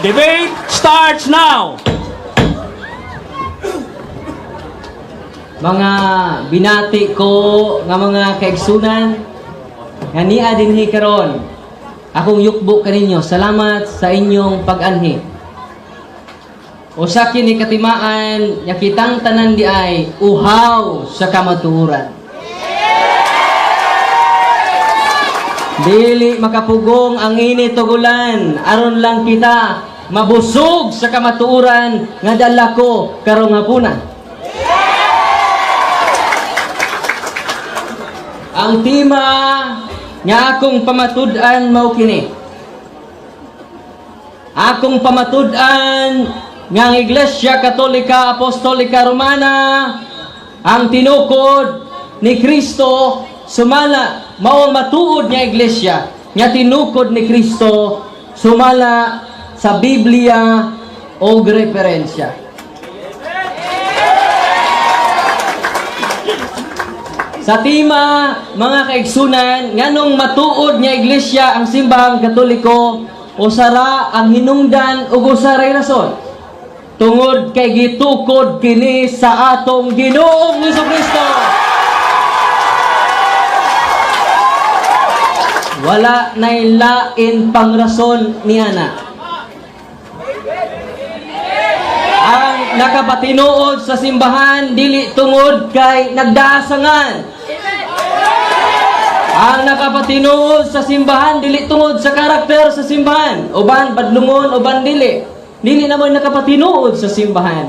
Debate starts now. Mga binati ko nga mga kaigsunan nga niya dinhi karon. Akong yukbo kaninyo. Salamat sa inyong pag-anhi. Usa kini katimaan nga kitang tanan di ay uhaw sa kamatuoran. Dili makapugong ang init tugulan aron lang kita mabusog sa kamatuoran nga dala ko karong hapunan. Ang tema nga akong pamatud-an mao kini. Akong pamatud-an nga ang Iglesia Katolika Apostolika Romana ang tinukod ni Kristo sumala mao ang matuod nga iglesia nga tinukod ni Kristo sumala sa Biblia o referensya. Sa tema, mga kaigsunan, nganong matuod nga iglesia ang simbahang Katoliko o sara ang hinungdan ug usaray rason. Tungod kay gitukod kini sa atong Ginoong Jesucristo. Wala nay lain pang rason niana. Ang nakapatinuod sa simbahan dili tungod kay nagdaasangan. Ang nakapatinuod sa simbahan dili tungod sa karakter sa simbahan. Uban badlungon, uban dili. Dili naman nakapatinuod sa simbahan.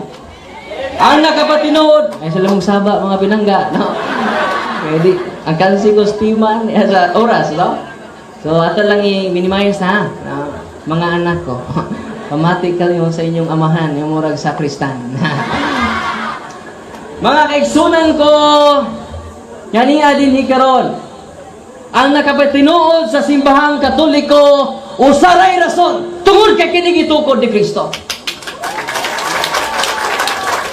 Ang nakapatinuod ay sa lamang saba mga binangga, no? Pwede ang kansi ko stiman sa oras, no? So ato lang i-minimize ha, no? Mga anak ko. Pamati kayo sa inyong amahan, yung murag sa Kristan. Mga kaigsunan ko, kaniya din hikaron. Ang nakapatinuod sa simbahang Katoliko, usaray rason, tungod kay kinigitukod ni Kristo.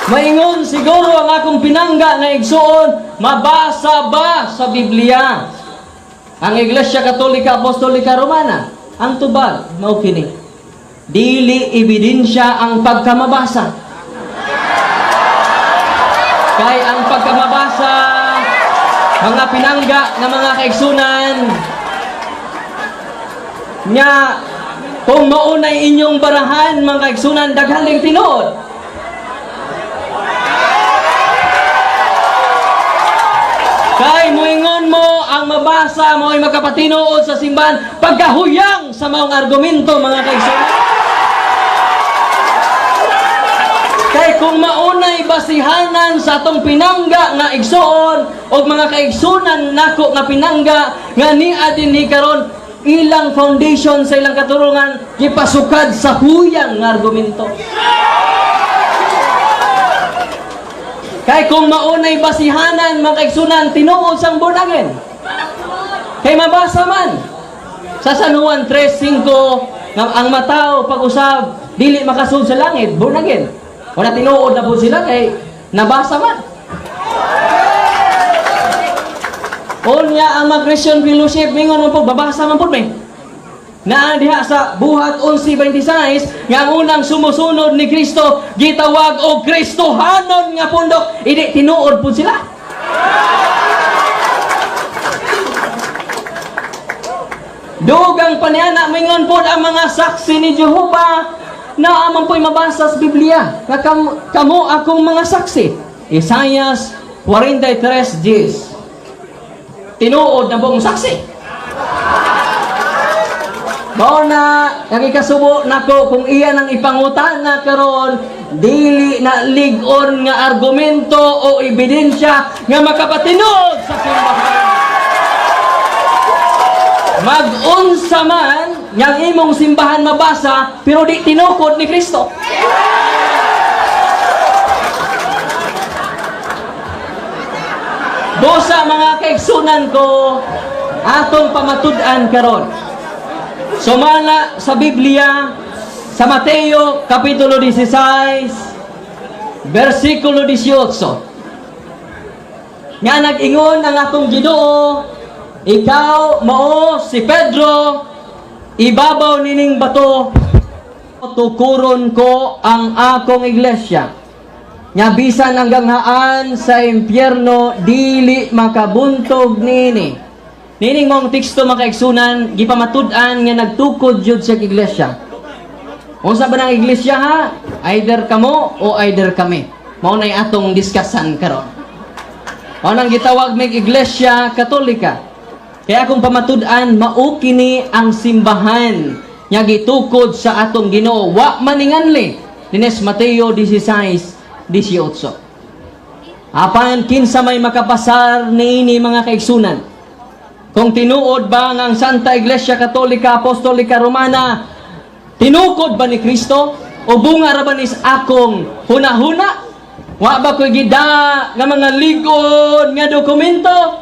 Maingon siguro ang akong pinangga na igsuon, mabasa ba sa Biblia? Ang Iglesia Katolika Apostolika Romana, ang tubag, mao kini. Dili ebidensya ang pagkamabasa. Kay ang pagkamabasa, mga pinangga na mga kaigsunan, nya kung maunay inyong barahan, mga kaigsunan, daghaling tinuod. Kay muingon mo ang mabasa mo ay magkapatinuod sa simbahan pagkahuyang sa maong argumento, mga kaigsunan. Kay kung maunay basihanan sa atong pinangga nga igsuon o mga kaigsunan nako nga pinangga nga niya din ni karon ilang foundation sa ilang katurungan gipasukad sa huyang nga argumento. Kay kung maunay basihanan mga kaigsunan tinuod sang born again. Kay mabasa man sa San Juan 3:5 nga ang matao pag-usab dili makasud sa langit, born again. Wala tinuod na po sila kay nabasa man. Unya ang mga Christian fellowship mingon man po babasa man po may. Na diha sa Buhat 11:26 nga ang unang sumusunod ni Kristo gitawag og Kristohanon nga pundok, idi tinuod po sila. Dugang paniana mingon po ang mga saksi ni Jehova na amang po'y mabasa sa Biblia nga kamo akong mga saksi. Isaias 43:10. Tinuod na buong saksi. Mao na nagikasubo nako kung iyan ang ipangutana karon dili na lig-on nga argumento o ebidensya nga makapatinuod sa simbahan. Mag-unsa man yang imong simbahan mabasa pero di tinukod ni Kristo. Dosa mga kaigsunan ko atong pamatud-an karon. Sumala sa Biblia sa Mateo kapitulo 16 versikulo 18. Nga nag-ingon ang atong Ginoo, ikaw mao si Pedro, ibabaw nining bato Tukuron ko ang akong iglesia. Nga bisan hanggang haan sa impyerno, dili makabuntog nini. Nining mong teksto makaigsunan, gipamatud-an nga nagtukod jud sa iglesia. Unsa ba ng iglesia ha? Either kamo o either kami. Mao nay atong diskussan karon. Mao nang gitawag mig iglesia katolika. Kaya kung pamatud-an, mao kini ang simbahan nga gitukod sa atong Ginoo. Wa maninganli. Dines Mateo 16:18. Apan kinsa may makapasar niini mga kaigsunan. Kung tinuod ba nga ang Santa Iglesia Katolika Apostolika Romana, tinukod ba ni Kristo? O bunga ra ba nis akong hunahuna? Wa ba ko'y gida nga mga ligon nga dokumento?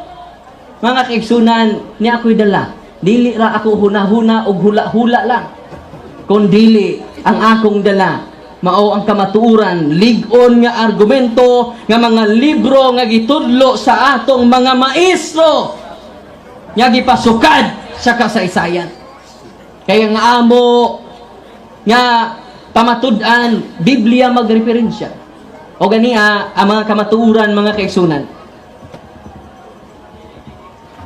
Mga kaigsunan, ni ako'y dala. Dili ra ako hunahuna o hula-hula lang. Kung dili ang akong dala, mao ang kamatuuran, ligon nga argumento, nga mga libro nga gitudlo sa atong mga maestro, nga gipasukad sa kasaysayan. Kaya nga amo, nga pamatud-an, Biblia magreferensya. O ganiya, ang mga kamatuuran, mga kaigsunan.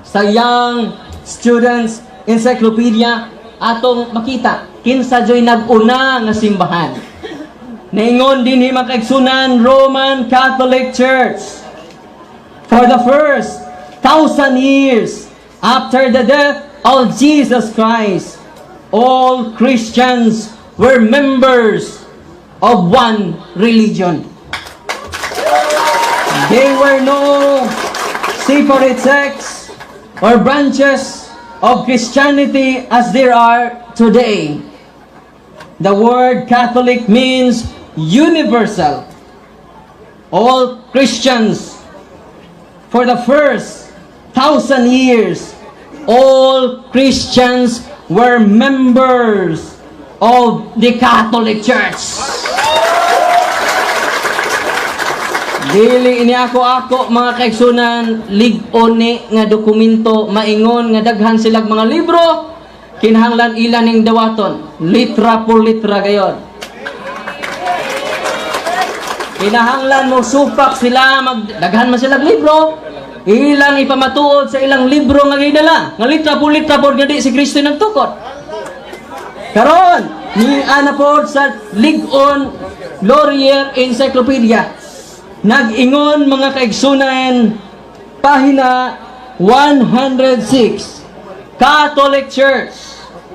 Sa Young Students Encyclopedia, atong makita, kinsa joy nag-una nga simbahan. Naingon din mga kaigsunan, Roman Catholic Church. For the first 1,000 years after the death of Jesus Christ, all Christians were members of one religion. There were no separate sects or branches of Christianity as there are today. The word Catholic means universal. All Christians, for the first 1,000 years, all Christians were members of the Catholic Church. Dili ini ako mga kaigsunan, lig-on ni nga dokumento, maingon nga daghan silang mga libro, kinahanglan ilan ning dawaton, litra por litra gayon. Kinahanglan mo supak sila, daghan man silang libro, ilang ipamatuod sa ilang libro nga gidala, nga litra por nga di si Kristo nagtukod. Karon, ni ana pod sa lig-on Laurier Encyclopedia, nag-ingon mga kaigsunan, pahina 106, Catholic Church,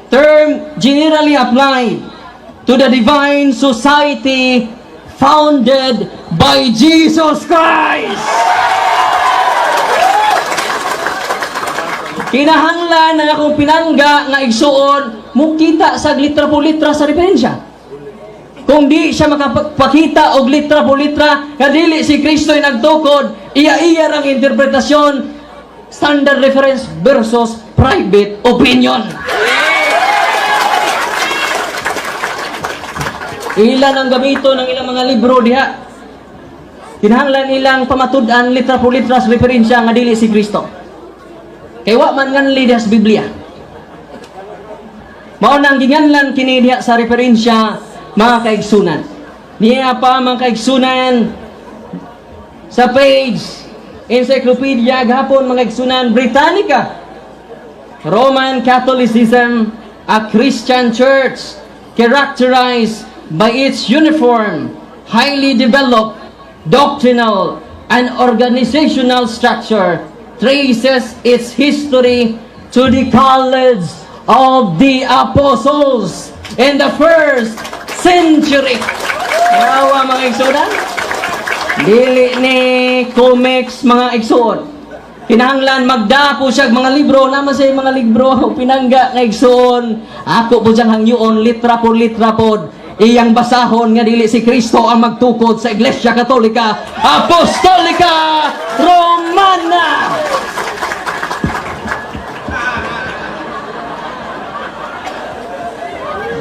term generally applied to the divine society founded by Jesus Christ. Kinahanglan na akong pinangga nga igsuon, mukita sa litra po litra sa referensya. Kung di siya makapakita og litra po litra, nga dili si Kristo ay nagtukod, iya-iya ang interpretasyon, standard reference versus private opinion. Ilan ang gamito ng ilang mga libro diha. Kinahanglan ilang pamatud-an litra po litra sa referensya nga dili si Kristo. Kay wa man nganli diha sa Biblia. Mao nang ginganlan kini diha sa referensya mga kaigsunan. Niya pa mga kaigsunan sa page Encyclopedia gahapon mga kaigsunan Britannica. Roman Catholicism, a Christian church characterized by its uniform, highly developed doctrinal and organizational structure, traces its history to the College of the Apostles in the first century. Nawa mga igsuon. Dili ni comics mga igsuon. Kinahanglan magdapo siya mga libro, naman siya mga libro pinangga nga igsuon. Ako po diyang hangyoon litra po iyang basahon nga dili si Kristo ang magtukod sa Iglesia Katolika Apostolika Romana.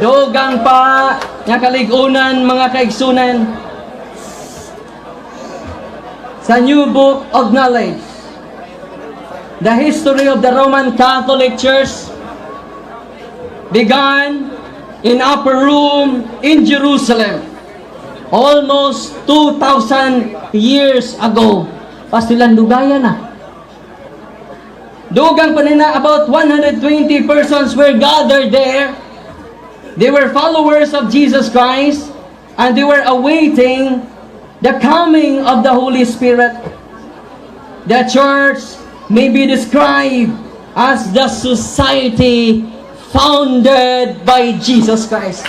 Dogang pa nga kaligunan mga kaigsunan sa New Book of Knowledge, the history of the Roman Catholic Church began in upper room in Jerusalem almost 2,000 years ago. Pastilan dugaya na. Dugang panina, about 120 persons were gathered there. They were followers of Jesus Christ, and they were awaiting the coming of the Holy Spirit. The church may be described as the society founded by Jesus Christ.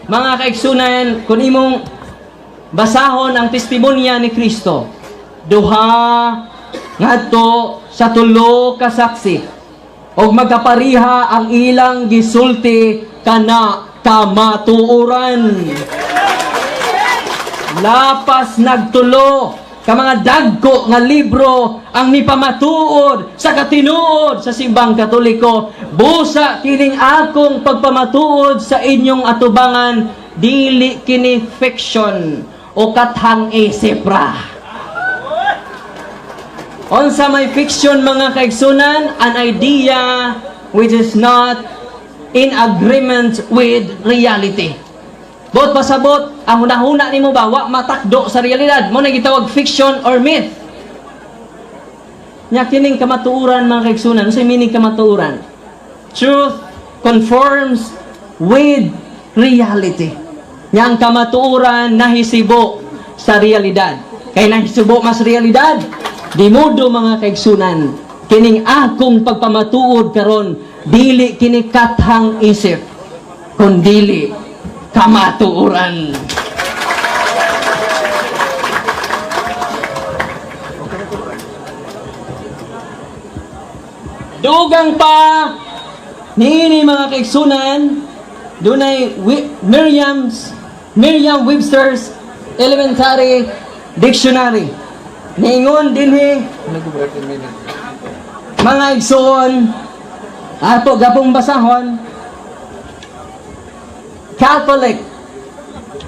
Mga kaigsunan, kung imong basahon ang testimonya ni Kristo, duha ngadto sa tulo ka saksi, og magkapariha ang ilang gisulti kana kamatuoran. Lapas nagtulo ka mga dagko nga libro ang nipamatuod sa katinuod sa simbang Katoliko. Busa kining akong pagpamatuod sa inyong atubangan, dili kini fiction o kathang isip ra. Unsa may fiction, mga kaigsunan, an idea which is not in agreement with reality. Bot pasabot, ang hunahuna nimo ba wa matakdo sa realidad, mo na gitawag fiction or myth. Nya kining kamatuoran, mga kaigsunan, unsay meaning kamatuoran? Truth conforms with reality. Nya ang kamatuoran nahisibo sa realidad. Kay nahisibo mas realidad, di modo, mga kaigsunan, kining akong pagpamatuod karon dili kini kathang isip, kundili kamatuoran. Dugang pa niini, mga kaigsunan, dunay Merriam-Webster's Elementary Dictionary. Niingon dinhi, mga igsoon, ato gapong basahon, Catholic,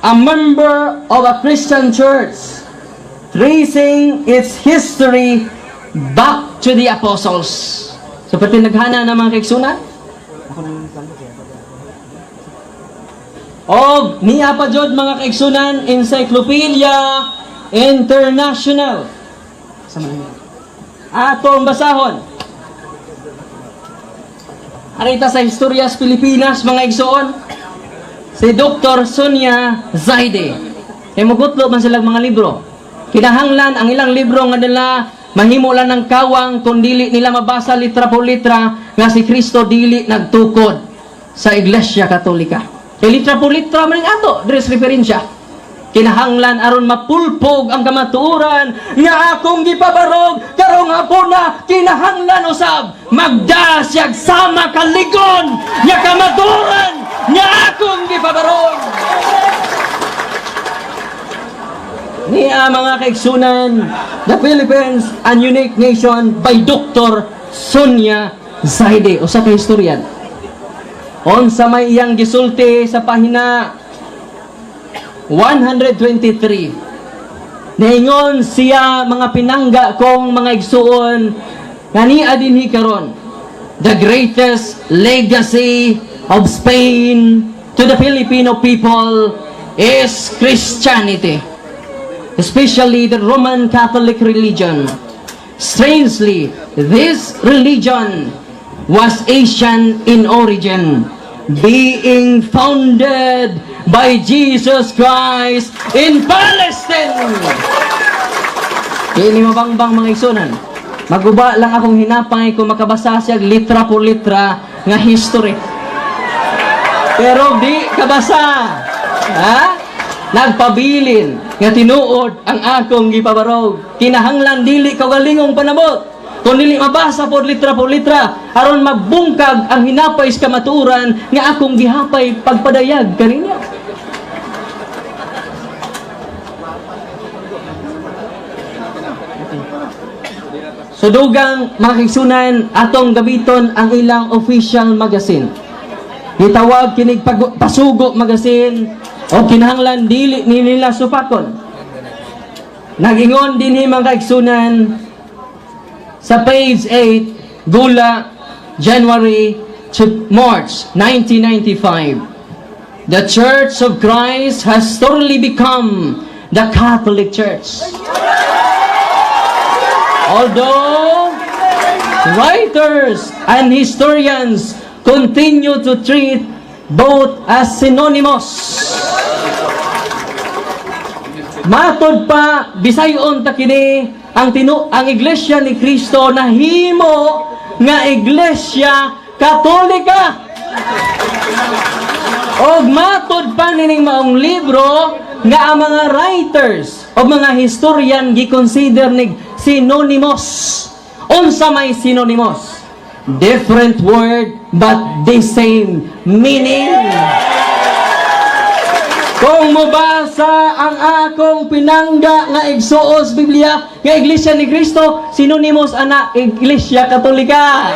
a member of a Christian church, tracing its history back to the apostles. So pati naghana na, mga kaigsunan. O niya pa jud, mga kaigsunan, Encyclopedia International. Atong basahon. Arita sa Historyas Pilipinas, mga igsoon, si Dr. Sonia Zaide. Kaya mugutlo man silang mga libro. Kinahanglan ang ilang libro nga nila mahimo lang ng kawang kung dili nila mabasa litra po litra nga si Kristo dili nagtukod sa Iglesia Katolika. E litra po litra man ato, dress referensya. Kinahanglan aron mapulpog ang kamatuoran nga akong gipabarog karong hapuna, kinahanglan usab magdasyag sama kaligon nga kamatuoran nga akong gipabarog. Niya, mga kaigsunan, the Philippines, a unique nation by Dr. Sonia Zaide, usa ka historian. Unsa may iyang gisulti sa pahina 123. Naingon siya, mga pinangga kong mga igsuon, ngania dinhi karon, the greatest legacy of Spain to the Filipino people is Christianity, especially the Roman Catholic religion. Strangely, this religion was Asian in origin, being founded by Jesus Christ in Palestine. Kini mabangbang, mga igsunan. Maguba lang akong hinapay kung makabasa siya litra por litra nga history. Pero di kabasa. Ha? Nagpabilin nga tinuod ang akong gipabarog. Kinahanglan dili kaugalingong panabot, kung dili mabasa por litra aron magbungkag ang hinapay sa kamatuoran nga akong gihapay pagpadayag kaninya. So dugang, mga kaigsunan, atong gabiton ang ilang official magazine. Gitawag kinig Pasugo magazine o kinahanglan dili ni nila supakon. Nagingon dinhi, mga kaigsunan, sa page 8, Gula, January to March 1995. The Church of Christ has totally become the Catholic Church. Although writers and historians continue to treat both as synonymous. Matod pa bisayon ta kini ang Iglesia ni Cristo na himo nga Iglesia Katolika. Og matod pa nining maong libro nga ang mga writers o mga historian gi-consider nig synonymous. Unsa may synonymous? Different word but the same meaning. Kung mabasa ang akong pinangga nga igsuos Biblia nga Iglesia ni Cristo, synonymous ana Iglesia Katolika.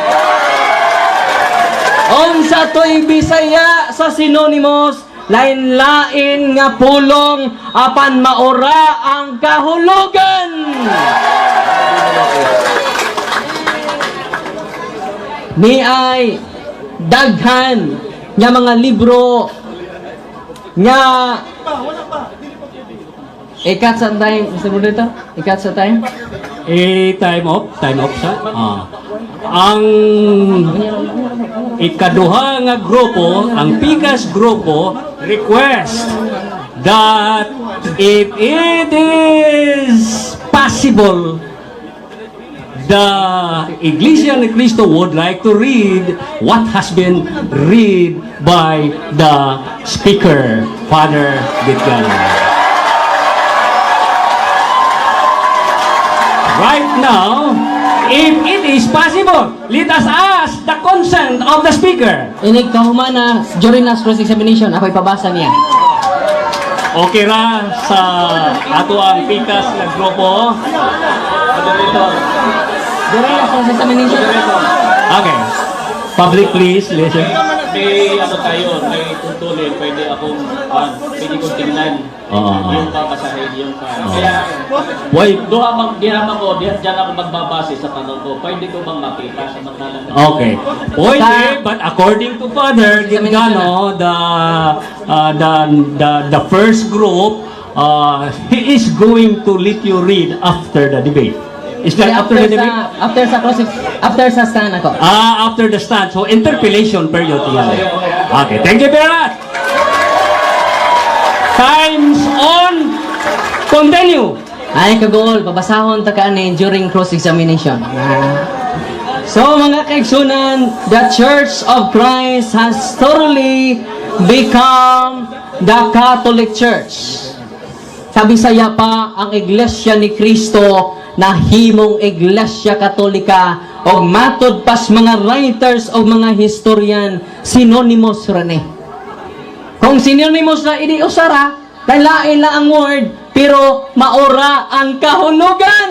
Unsa to'y Bisaya sa synonymous, lain-lain nga pulong apan maora ang kahulugan. Ni ay daghan nga mga libro nga ikat sa time, Mr. Moderator? Ikat sa time? Time off siya. Ang ikaduha nga grupo, ang Pikas grupo, request that if it is possible, the Iglesia ni Cristo would like to read what has been read by the speaker, Father Bitgan. Right now, if it is possible, let us ask the consent of the speaker. Inig kahumana during last cross-examination, ako'y pabasa niya. Okay ra sa ato ang Pikas na grupo. During last cross-examination. Okay. Public, please, listen. May ano tayo, may tuntulin, pwede kong tingnan. Yung papasahin, yung kaya, Why? diyan ako magbabase sa tanong ko, pwede ko bang makita sa magnalang? Okay. Pwede, but according to Father Gingano, the first group, he is going to let you read after the debate. Is that after the debate? After sa stand ako. After the stand. So, interpellation period yan. Okay, thank you very much. Time's on. Continue. Ay kagol, babasahon ta kanin during cross-examination. So mga kaigsunan, the Church of Christ has totally become the Catholic Church. Sa Bisaya pa, ang Iglesia ni Cristo na himong Iglesia Katolika o matod pas mga writers o mga historian, synonymous rani. Kung synonymous na ini usara, lain lang ang word, pero maora ang kahulugan.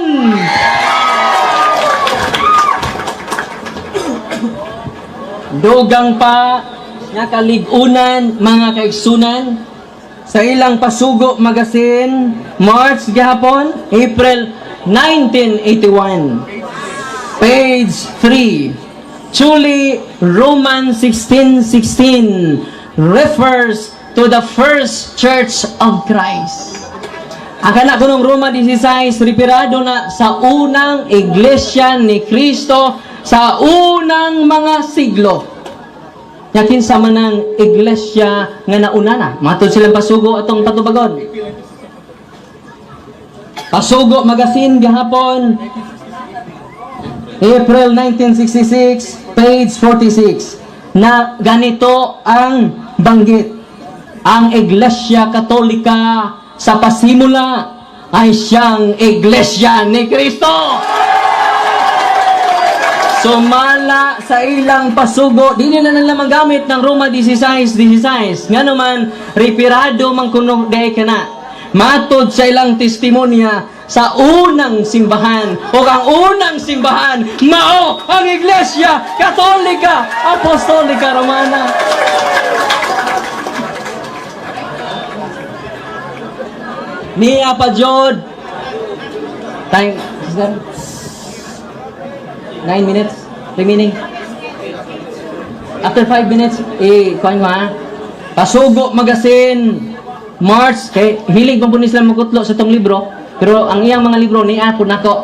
Dugang pa nga kaligunan mga kaigsunan sa ilang Pasugo Magazine, March gihapon, April 1981. Page 3. Truly, Romans 16:16 refers to the first Church of Christ. Ang kana kunong Roma 16, referado na sa unang Iglesia ni Cristo sa unang mga siglo. Yakin sa manang Iglesia nga nauna na. Matod silang Pasugo atong patubagon. Pasugo Magazine gahapon, April 1966, page 46, na ganito ang banggit. Ang Iglesia Katolika sa pasimula ay siyang Iglesia ni Cristo. Sumala sa ilang pasugo, di na nila magamit ng Roma 16:16. Nga naman, referado man kuno day kana. Matod sa ilang testimonya sa unang simbahan o ang unang simbahan mao ang Iglesia Katolika Apostolika Romana. Niya pa jod. Time. 9 minutes remaining. After 5 minutes, kuhan ko ha. Pasugo Magazine, March, kay hilig pa po ni Islam magkutlo sa itong libro, pero ang iyang mga libro ni ako nako.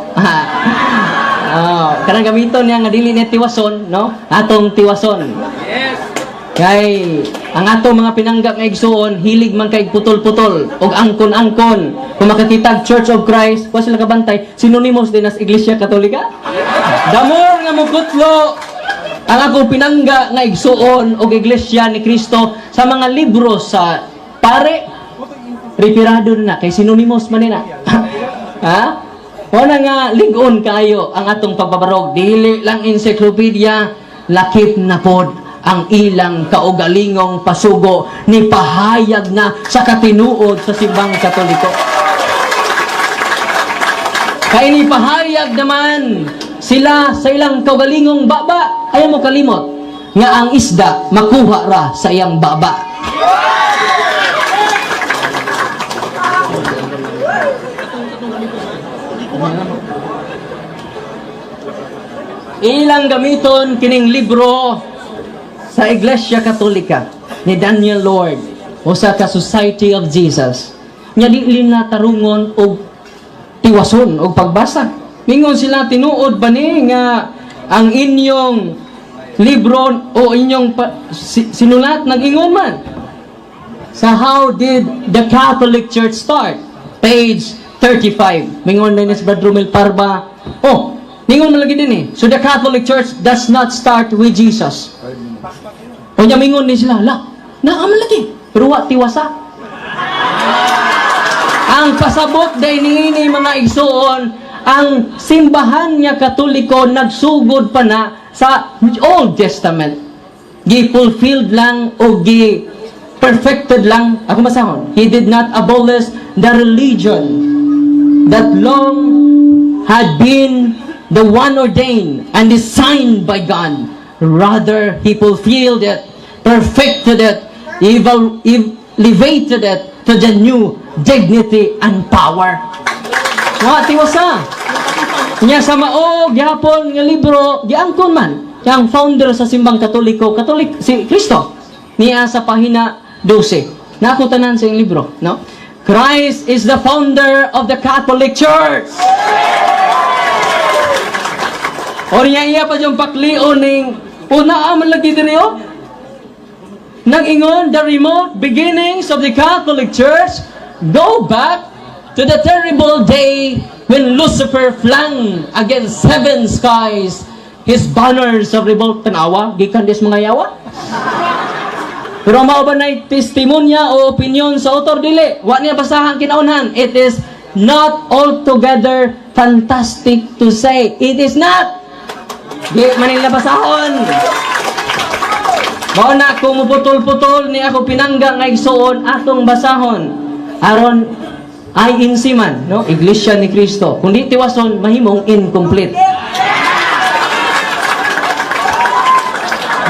Kanang gamiton niya nga dili ni tiwason, no? Atong tiwason. Yes. Kay ang atong mga pinanggak nga igsuon, hilig man kay putol-putol og angkon-angkon. Kung makakita Church of Christ, wa sila kabantay, synonymous din as Iglesia Katolika. Damor nga mukutlo ang akong pinangga nga igsuon og Iglesia ni Kristo sa mga libro sa pare retirado na kay synonymous man na. Ha? Wala nga ligon kayo ang atong pagbabarog, dili lang encyclopedia, lakip na pod ang ilang kaugalingong pasugo ni pahayag na sa katinuod sa simbang Katoliko. Kaya ni pahayag naman sila sa ilang kaugalingong baba, ayaw mo kalimot nga ang isda makuha ra sa iyang baba. Ilang gamiton kining libro sa Iglesia Katolika ni Daniel Lord o sa Society of Jesus. Nya di na tarungon og tiwason og pagbasa. Mingon sila tinuod ba ni nga ang inyong libro o inyong sinulat nag-ingon man sa How Did the Catholic Church Start? Page 35. Mingon na ni Brother Romel Parba. Mingon man lagi din eh. So the Catholic Church does not start with Jesus. O niya mingon din sila, naaman lagi. Pero wa tiwasa. Ang pasabot day ni mga igsuon, ang simbahan niya Katoliko nagsugod pa na sa Old Testament. Gi-fulfilled lang o gi-perfected lang. Ako masahon. He did not abolish the religion that long had been the one ordained and designed by God. Rather, He fulfilled it, perfected it, elevated it to the new dignity and power. Wa tiwasa. Nya sa mao gyapon nga libro giangkon man yang founder sa simbang Katoliko, si Kristo. Niya sa pahina 12. Nako tanan sa iyang libro, no? Christ is the founder of the Catholic Church. O iya pa yung paklion ning una man lagi diri o. Nag-ingon, the remote beginnings of the Catholic Church go back to the terrible day when Lucifer flung against heaven skies his banners of revolt. Tanawa, gikan des mga yawa. Pero mao ba nay testimonya o opinion sa author dili? Wa niya basahan kinaunhan. It is not altogether fantastic to say. It is not. Di manila basahon. Mao na kung muputol-putol ni ako pinangga nga igsuon atong basahon. Aron ay insiman, no? Iglesia ni Kristo. Kung di tiwason mahimong incomplete.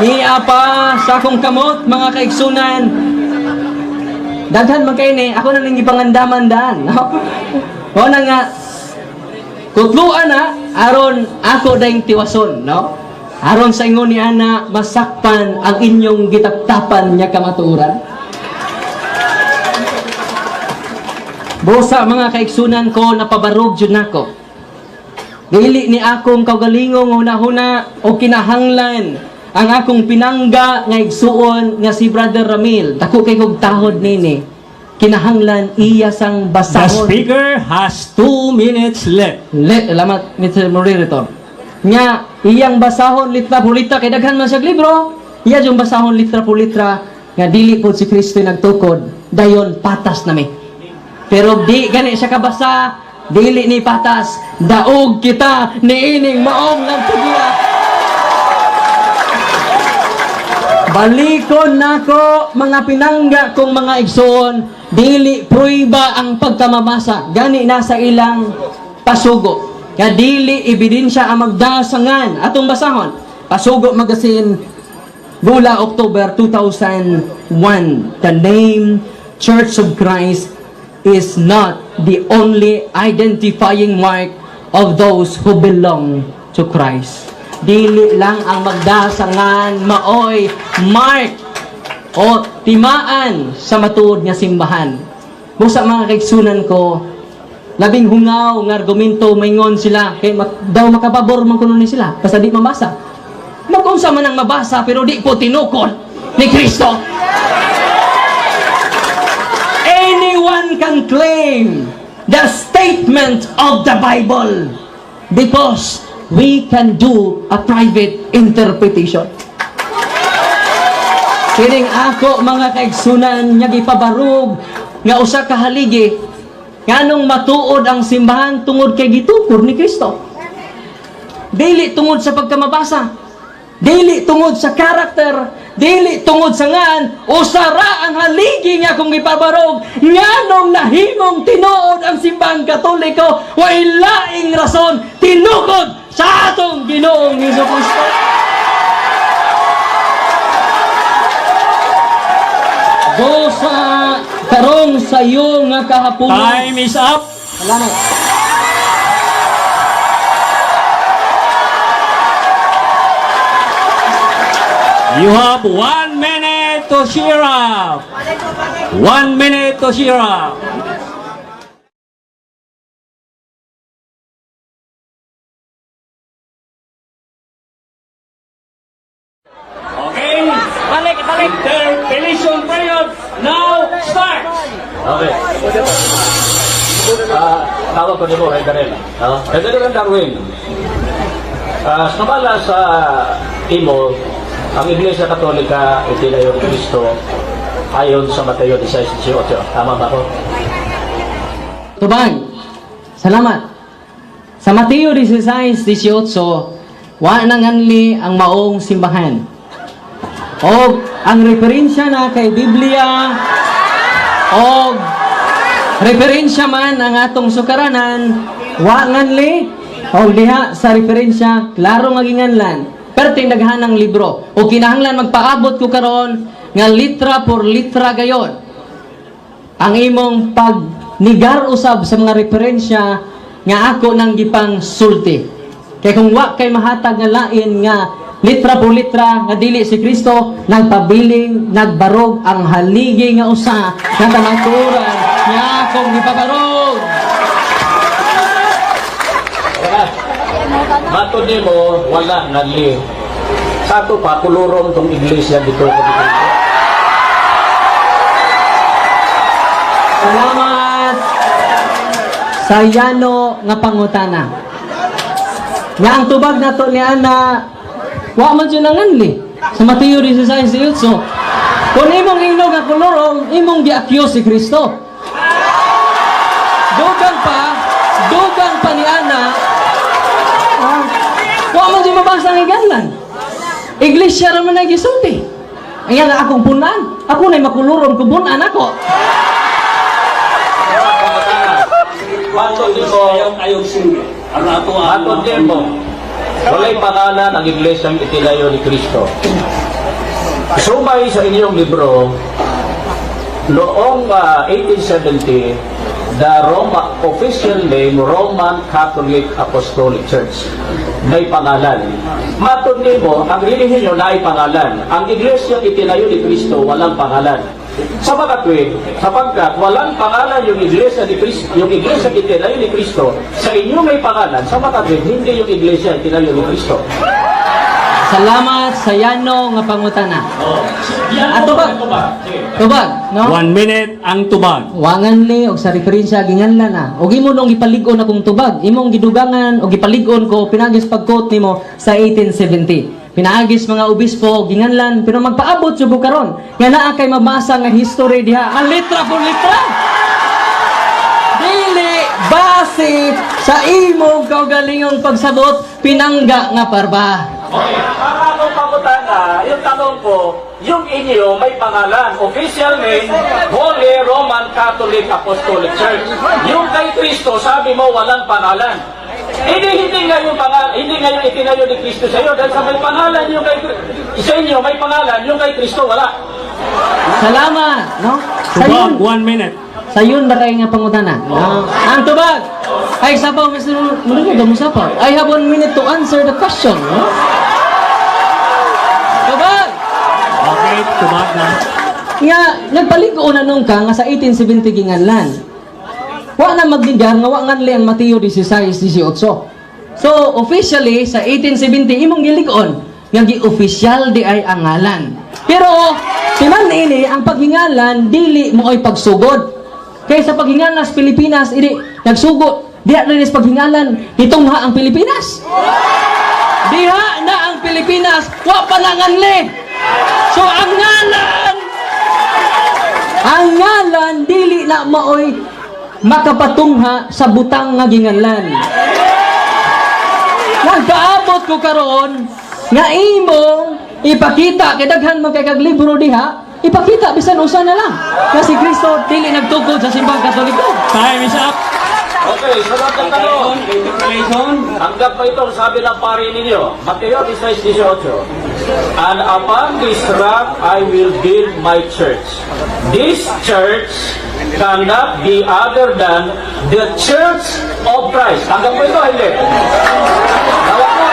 Niya pa sa akong kamot mga kaigsunan. Daghan man kay ni ako na ning gipangandaman daan, no? Mao na nga kutluan na aron ako daing tiwason, no? Aron sa ingon ni ana masakpan ang inyong gitaptapan nya kamatuoran. Busa mga kaigsunan ko napabarog jud nako. Dili ni akong kaugalingong hunahuna o kinahanglan ang akong pinangga nga igsuon nga si Brother Ramil. Dako kay kog tahod nini. Kinahanglan iya sang The basahon. speaker has 2 minutes left. Salamat, Mr. Moderator. Nga, iyang basahon litra po litra, kay daghan man siya libro, iya yung basahon litra po litra, nga dili po si Kristo nagtukod, dayon patas na mi. Pero di gani siya kabasa, dili ni patas, daog kita ni ining maong nagtugiya. Balikon nako mga pinangga kong mga igsoon, dili pruiba ang pagkamabasa, gani nasa ilang pasugo. Kaya dili ebidensya ang magdasangan atong basahon. Pasugo Magazine, Bula, October 2001. The name Church of Christ is not the only identifying mark of those who belong to Christ. dili lang ang magdasangan maoy mark o timaan sa matuod nga simbahan. Busa mga kaigsunan ko, labing hungaw nga argumento maingon sila kay daw makapabor man kuno ni sila basta di mabasa. Magunsa man ang mabasa pero di ko tinukod ni Kristo. Anyone can claim the statement of the Bible because we can do a private interpretation. Kining ako mga kaigsunan nga gipabarog nga usa ka haligi nganong matuod ang simbahan tungod kay gitukod ni Kristo. Dili tungod sa pagkamabasa, dili tungod sa karakter, dili tungod sa ngan, usara ang haligi nga kung gipabarog nganong nahimong tinuod ang simbahang Katoliko way laing rason tinukod sa atong Ginoong Hesukristo. Dosa karong sayo nga kahapunan. Time is up. Salamat. You have 1 minute to cheer up. 1 minute to cheer up. Okay. Interpellation period now starts. Okay. Tawag ko nito kay Darrell. Kay Darrell Darwin. Samala sa imo, ang Iglesia Katolika itinayo ni Kristo ayon sa Mateo 16:18. Tama ba ko? Tubag. Salamat. Sa Mateo 16:18, wa nang anli ang maong simbahan. O ang referensya na kay Biblia o referensya man ang atong sukaranan, wa nganli o diha sa referensya klaro nga ginganlan. Perting daghanang libro o kinahanglan magpaabot ko karon nga litra por litra gayon ang imong pagnigar usab sa mga referensya nga ako nang gipang sulti. Kay kung wa kay mahatag nga lain nga litra por litra nga dili si Kristo, nagpabiling nagbarog ang haligi nga usa nga tamaturan nga akong gipabarog. Matod nimo wala nganli. Sa ato pa kulurong tong iglesia dito sa Pilipinas. Salamat sa yano nga pangutana. Nga ang tubag nato ni Ana, wa man dyan nanganli. Sa Mateo 16:18. Kung imong inog nga kulurong, imong gi-accuse si Kristo. Dugang pa ni Ana, wa man dyan mabasa ng igalan. Iglesia raman na gisulti. Ayan nga akong punan. Ako na'y makulurong kubunan ako. Matod nimo Ayong singge. Ang ato Matod nimo walay pangalan ang iglesyang itinayo ni Kristo. Sumay sa inyong libro, noong 1870, the official name Roman Catholic Apostolic Church. May pangalan. Matod nimo, ang relihiyon na ay pangalan. Ang iglesia itinayo ni Kristo, walang pangalan. Sapagkat walang pangalan yung iglesia ni Kristo, yung iglesia itinayo ni Kristo, sa inyo may pangalan, sapagkat hindi yung iglesia itinayo ni Kristo. Salamat sa yano nga pangutana. Tubag, no? 1 minute ang tubag. Wangan li og sa referensya ginganlan na. Og imo nung gipalig-on akong tubag, imong gidugangan og gipalig-on ko pinagis pag-quote nimo sa 1870. Pinaagis mga obispo ginganlan pero magpaabot jud ko karon nga naa kay mabasa nga history diha ang litra por litra. Dili base sa imong kaugalingong pagsabot pinangga nga parba. Okay, para akong pangutana, yung tanong ko, yung inyo may pangalan, official name, Holy Roman Catholic Apostolic Church. Yung kay Kristo, sabi mo walang pangalan. Hindi nga yung pangalan, hindi nga yung itinayo ni Kristo sa iyo, dahil sa may pangalan yung kay sa inyo may pangalan, yung kay Kristo wala. Salamat, no? Sa Tubag, yun, 1 minute. Sayon ba kayo nga pangutana? Ang tubag. Ay, sabaw, Mr. Muna mo sabaw. I have 1 minute to answer the question. No? Tubag. Okay, tubag na. Nga, nagpaligo na nung ka nga sa 1870 ginganlan. Wa na magdigar nga wa nganli ang Mateo 16:18. So, officially, sa 1870, imong gilikon, nga gi-official di ay ang ngalan. Pero, timan ini, ang paghingalan, dili mo ay pagsugod. Kaya sa paghingalan sa Pilipinas, ini, nagsugod. Diha na rin sa paghingalan, hitungha ang Pilipinas. Diha na ang Pilipinas, wa pa na nganli. So, ang ngalan, dili na maoy makapatungha sa butang nga ginganlan. Nagkaabot ko karon nga imong ipakita kay daghan man kay kag libro diha, ipakita bisan usa na lang nga si Kristo dili nagtukod sa simbang Katoliko. Time is up. Okay, sunod na tanong. Hanggang pa itong sabi ng pari ninyo, Mateo 16:18. And upon this rock I will build my church. This church cannot be other than the church of Christ. Hanggang pa ito, hindi. Hawak mo.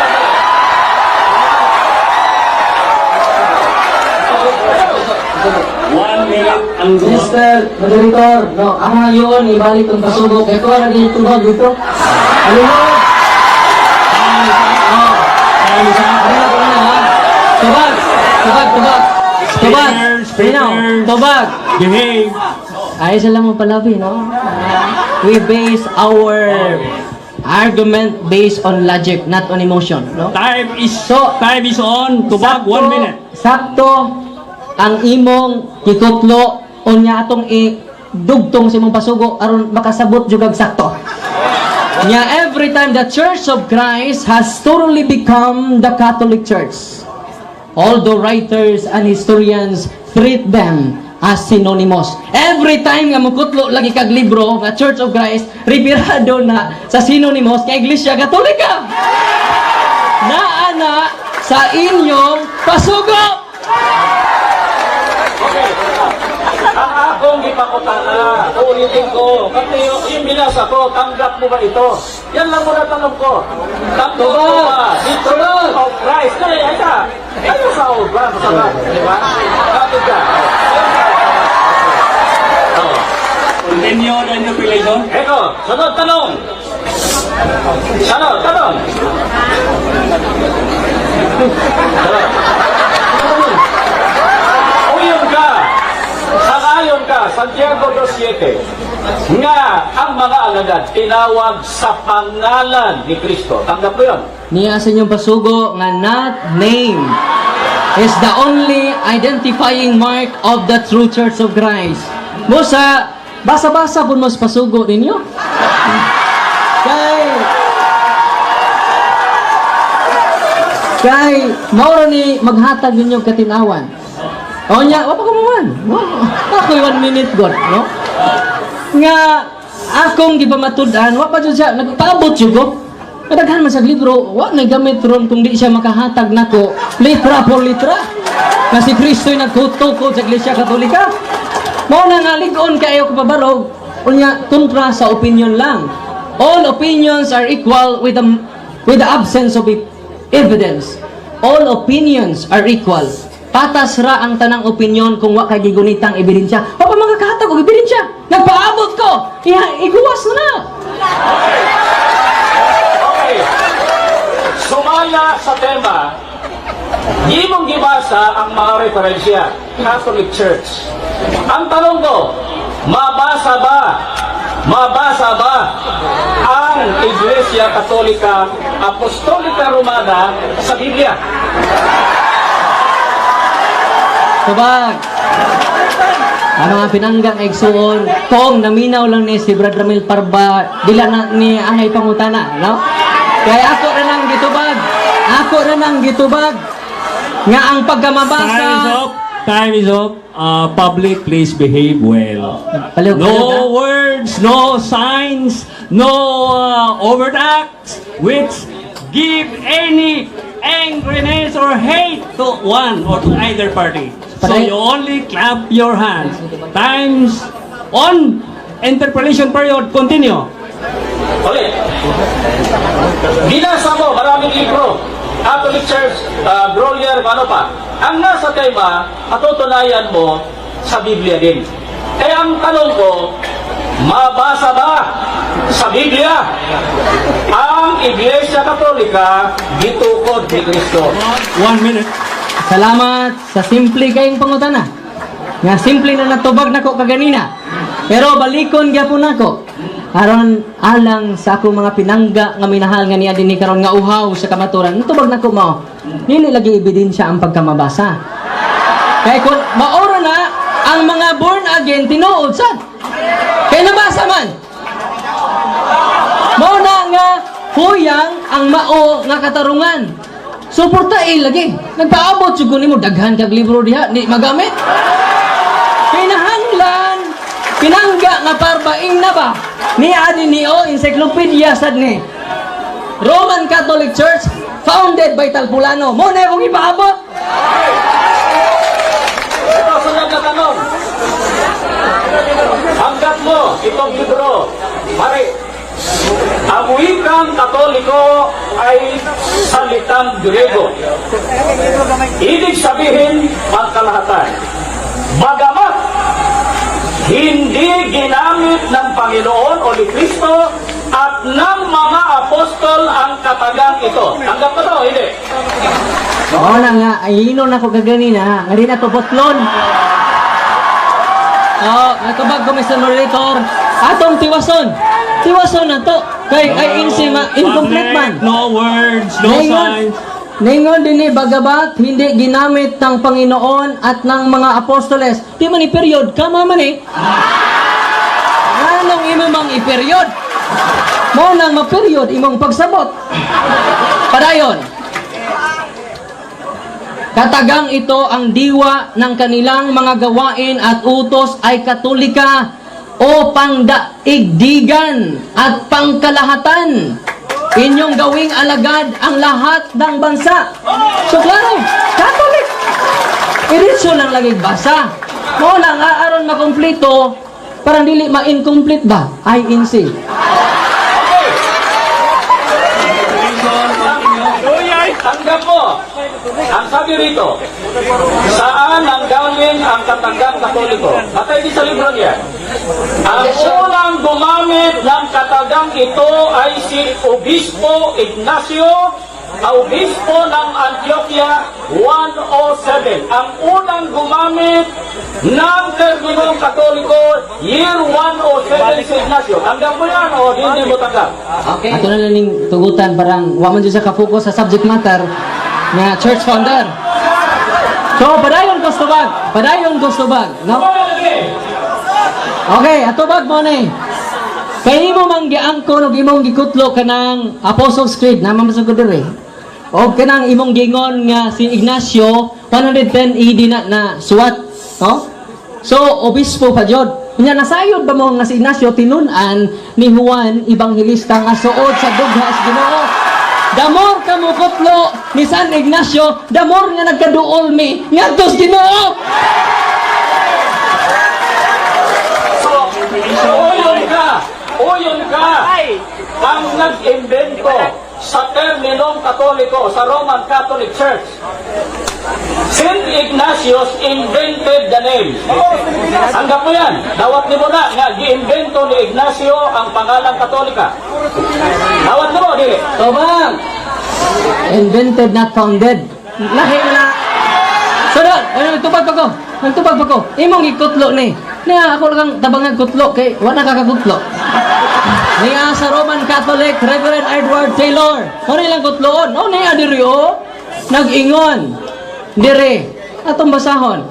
Mr. Moderator, no, ang ngayon, ibalik ang pasubok. Ito ang naging tubag dito. Ano mo? Tubag! Tubag! Behave. Ayos lang mo palabi, no? We base our argument based on logic, not on emotion, no? Time is on. Tubag, Sakto, 1 minute. Sakto ang imong kikutlo o niya atong dugtong sa imong pasugo aron makasabot jud og sakto. Nya every time the Church of Christ has totally become the Catholic Church. Although writers and historians treat them as synonymous. Every time nga mukutlo lagi kag libro nga Church of Christ, ripirado na sa synonymous kay Iglesia Katolika. Naana sa inyong pasugo. Okay. Ang akong ipakutana, ulitin ko, kasi yung binasa ko, tanggap mo ba ito? Yan lang muna tanong ko. Tanggap mo ba? The Church of Christ. Ay ka. Ano sa obra? Masabat. Di ba? Kapit ka. Continue the interpellation. Eko, sunod tanong. Tanong. Sangayon ka, Santiago 2:7, nga ang mga alagad tinawag sa pangalan ni Kristo. Tanggap mo yun? Niya sa inyong pasugo nga not name is the only identifying mark of the true Church of Christ. Mo sa basa-basa pun mo sa pasugo ninyo. Kay mauro ni maghatag ninyo katinawan. O nya, wapa ko man. Ako 1 minute god, no? Nga akong gipamatudan, wa pa jud siya nagpaabot jud ko. Kadaghan man sa libro, wa na gamit ron kung di siya makahatag nako litra por litra. Na si Kristo'y nagtutukod sa Iglesia Katolika. Mao na nga ligon kayo kapabarog, unya kontra sa opinion lang. All opinions are equal with the absence of evidence. All opinions are equal. Patas ra ang tanang opinion kung wa kay gigunitang ebidensya. O pa mga kahatag og ebidensya. Nagpaabot ko. Iguwas na. Okay. Sumala sa tema, di mong gibasa ang mga referensya. Catholic Church. Ang tanong ko, mabasa ba ang Iglesia Katolika Apostolika Romana sa Biblia? Tubag. Ang mga pinanggang egsoon, kung naminaw lang ni si Brad Ramil Parba, dila na ni Ahay Pangutana, no? Kaya ako na nang gitubag, nga ang pagkamabasa. Time is up. Public, please behave well. Palihog, No words, no signs, no overt acts which give any angriness or hate to one or to either party. So you only clap your hands. Time's on. Interpolation period, continue. Ulit. Binasa mo maraming libro. Catholic Church, Grolier, ano pa. Ang nasa tema, matutunayan mo sa Biblia din. Kaya ang tanong ko, mabasa ba sa Biblia ang Iglesia Katolika gitukod ni Kristo? 1 minute. Salamat sa simple kayong pangutana. Nga simple na natubag nako kaganina. Pero balikon gyapon nako. Aron alang sa akong mga pinangga nga minahal nga niya dinhi karon nga uhaw sa kamaturan. Natubag nako mo. Dili lagi ebidensya ang pagkamabasa. Kay kun maoro na ang mga born again tinuod sad. Kay nabasa man. Mao na nga huyang ang mao nga katarungan. Suportail lagi. Nagpaabot jud nimo daghan kag libro diha di magamit. Kinahanglan pinangga nga parbaing na ba ni adi niyo encyclopedia sad ni Roman Catholic Church founded by Talpulano. Mo na akong ipaabot. Ito, sunod na tanong. Hanggat mo itong libro, mari, ang wikang Katoliko ay salitang Grego. Ibig sabihin, pangkalahatan. Bagamat hindi ginamit ng Panginoon o ni Kristo at ng mga apostol ang katagang ito. Tanggap mo to, hindi? Oo na nga, ay hinon ako kaganina, nga rin ato potlon. Oo, natubag ko, Mr. Moderator. Atong tiwason. Tiwason na to. Kay, ay incomplete man. No words, no signs. Ningon din bagabat, hindi ginamit ng Panginoon at ng mga apostoles. Di man i-period, kama man eh. Anong imo mang i-period? Mo nang ma-period, imong pagsabot. Padayon. Katagang ito ang diwa ng kanilang mga gawain at utos ay Katolika o pangdaigdigan at pangkalahatan. Inyong gawing alagad ang lahat ng bansa. So klaro, Catholic. Iritso lang lagi basa. Mo lang aron makumpleto, parang dili ma-incomplete ba? INC. Tanggap mo. Ang sabi rito, saan ang galing ang katagang Katoliko? Patay di sa libro niya. Ang unang gumamit ng katagang ito ay si Obispo Ignacio, Obispo ng Antioquia 107. Ang unang gumamit ng terminong Katoliko, year 107 si Ignacio. Tanggap mo yan o hindi mo tanggap? Okay. Ato na lang ning tugutan parang wa man jud sa ka-focus sa subject matter nga church founder. So padayon ko subag, no? Okay, atubag mo ni. Kay mo man giangkon og imong gikutlo kanang Apostles' Creed na mamasugod diri. O kanang imong gingon nga si Ignacio 110 AD na suwat, no? So obispo pa jud. Nya nasayod ba mo nga si Ignacio tinun-an ni Juan Evangelista nga suod sa dugha sa Ginoo. Damor ka mo kutlo ni San Ignacio, damor nga nagkaduol mi ngadto sa Ginoo. So, uyon ka ang nag-invento sa terminong Katoliko sa Roman Catholic Church. Saint Ignatius invented the name. Hanggang mo yan. Dawat ni mo na nga gi-invento ni Ignacio ang pangalang Katolika. Dawat ni mo, di. Tobag. Invented, not founded. Lahi na. Sunod, nagtubag pa ko. Imong ikutlo ni. Niya ako lang tabangan kutlo kay wala kakakutlo. Niya sa Roman Catholic Reverend Edward Taylor. Ano ilang kutloon? Oh, niya diri o. Nag-ingon. Dire. Atong basahon.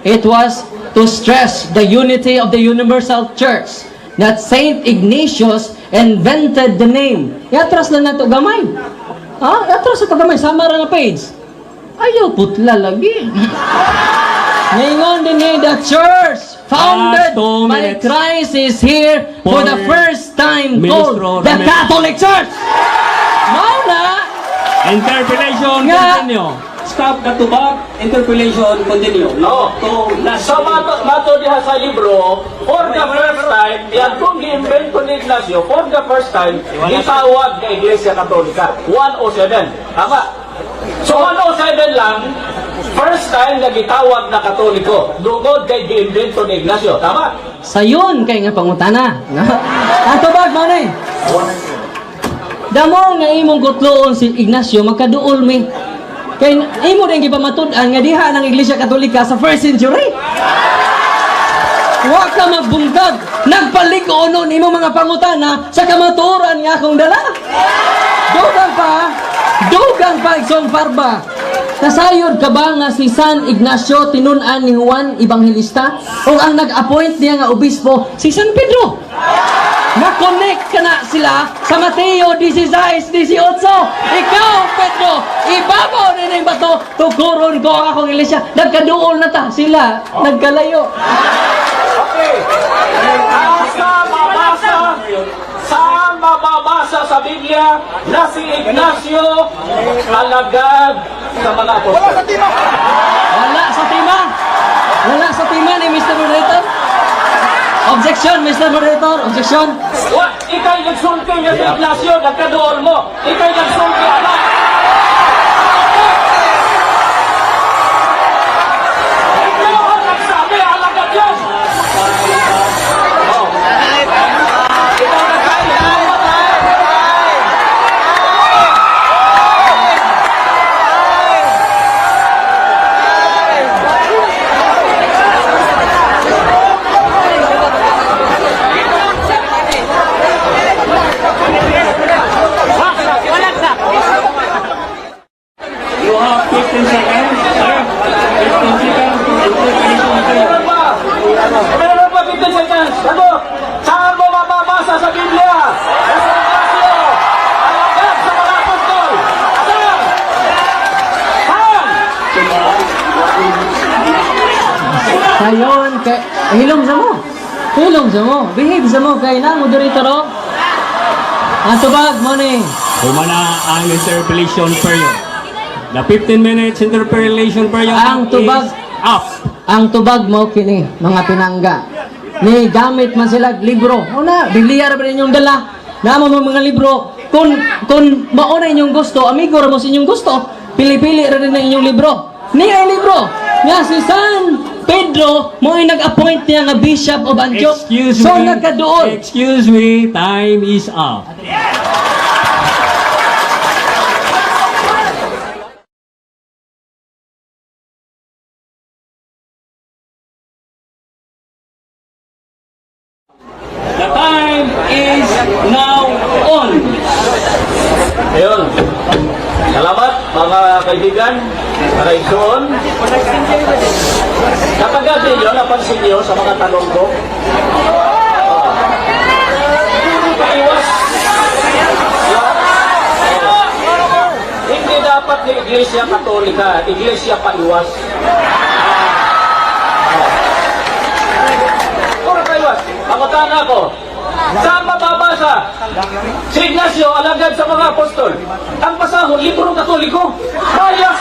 It was to stress the unity of the Universal Church that Saint Ignatius invented the name. Yatras lang na ito gamay. Yatras ito gamay. Sama ra na page. Ayaw putla lagi. Ngayon din the church founded by Christ is here for the first time called the Catholic Church. Mauna Interpolation, nga continue. stop the tubag interpolation, continue. Oh. To last. So, mato diha sa libro, for the first time, yan kung gi-invento ni Ignacio, for the first time, itawag ng Iglesia Katolika. 107. Tama? So, 107 lang, first time na gitawag na Katoliko. Dugod kay gi-invento ni Ignacio. Tama? Sayon kay nga pangutana. Ang tubag mo ni. Damo nga imong gutloon si Ignacio magkaduol mi. Kay imo din gipamatud-an nga diha ng Iglesia Katolika sa 1st century. Wa ka magbungkag, nagpaligo nun imo mga pangutana sa kamatuoran nga akong dala. Dugang pa Igsoon Parba. Nasayod ka ba nga si San Ignacio tinun-an ni Juan Evangelista o ang nag-appoint niya nga obispo si San Pedro? Na-connect ka na sila sa Mateo 16:18. Ikaw, Pedro, ibabaw na yung bato, tukuron ko ang akong iglesia. Nagkaduol na ta sila, nagkalayo. Okay. Saan mababasa sa Biblia na si Ignacio alagad sa mga apostol? Wala sa tima. Wala sa tima ni Mr. Moderator. Objection, Mr. Moderator. Objection. Ikay nagsulti nga si Ignacio, nagkadool mo. Ikay nagsulti, anak. Ikaw ang nagsabi, alagad yan. Oh. Ikaw nagsabi, You have 15 seconds, sir. 15 seconds to interpolation, sir. Meron pa 15 seconds. Ano? Saan mo mababasa sa Biblia? Nasa Ignacio, alagad sa mga apostol. Saan? Saan? Sayon kay hilom sa mo. Hilom sa mo. Behave sa mo kay na moderator o. Ang tubag mo ni. Humana ang interpolation period. The 15 minutes interpolation period Ang tubag. is up. Ang tubag mo kini mga pinangga. Ni gamit man sila libro. Una, Biblia ra ba inyong dala? Namo mo mga libro. Kung mauna inyong gusto, amigo ra mo sa inyong gusto, pili-pili ra din ang inyong libro. Ni ay libro. Nga si San Pedro mo ay nag-appoint niya nga Bishop of Antioch. So nagkaduol. Excuse me, time is up. The time is now on. Ayun. Salamat mga kaibigan, mga igsoon. Kapagkat ninyo, napansin niyo sa mga tanong ko, paiwas. Hindi dapat ni Iglesia Katolika, Iglesia paiwas. Puro paiwas. Pagkatana ko, saan mababasa? Si Ignacio, alagad sa mga apostol. Ang pasahon, librong Katoliko. Bias!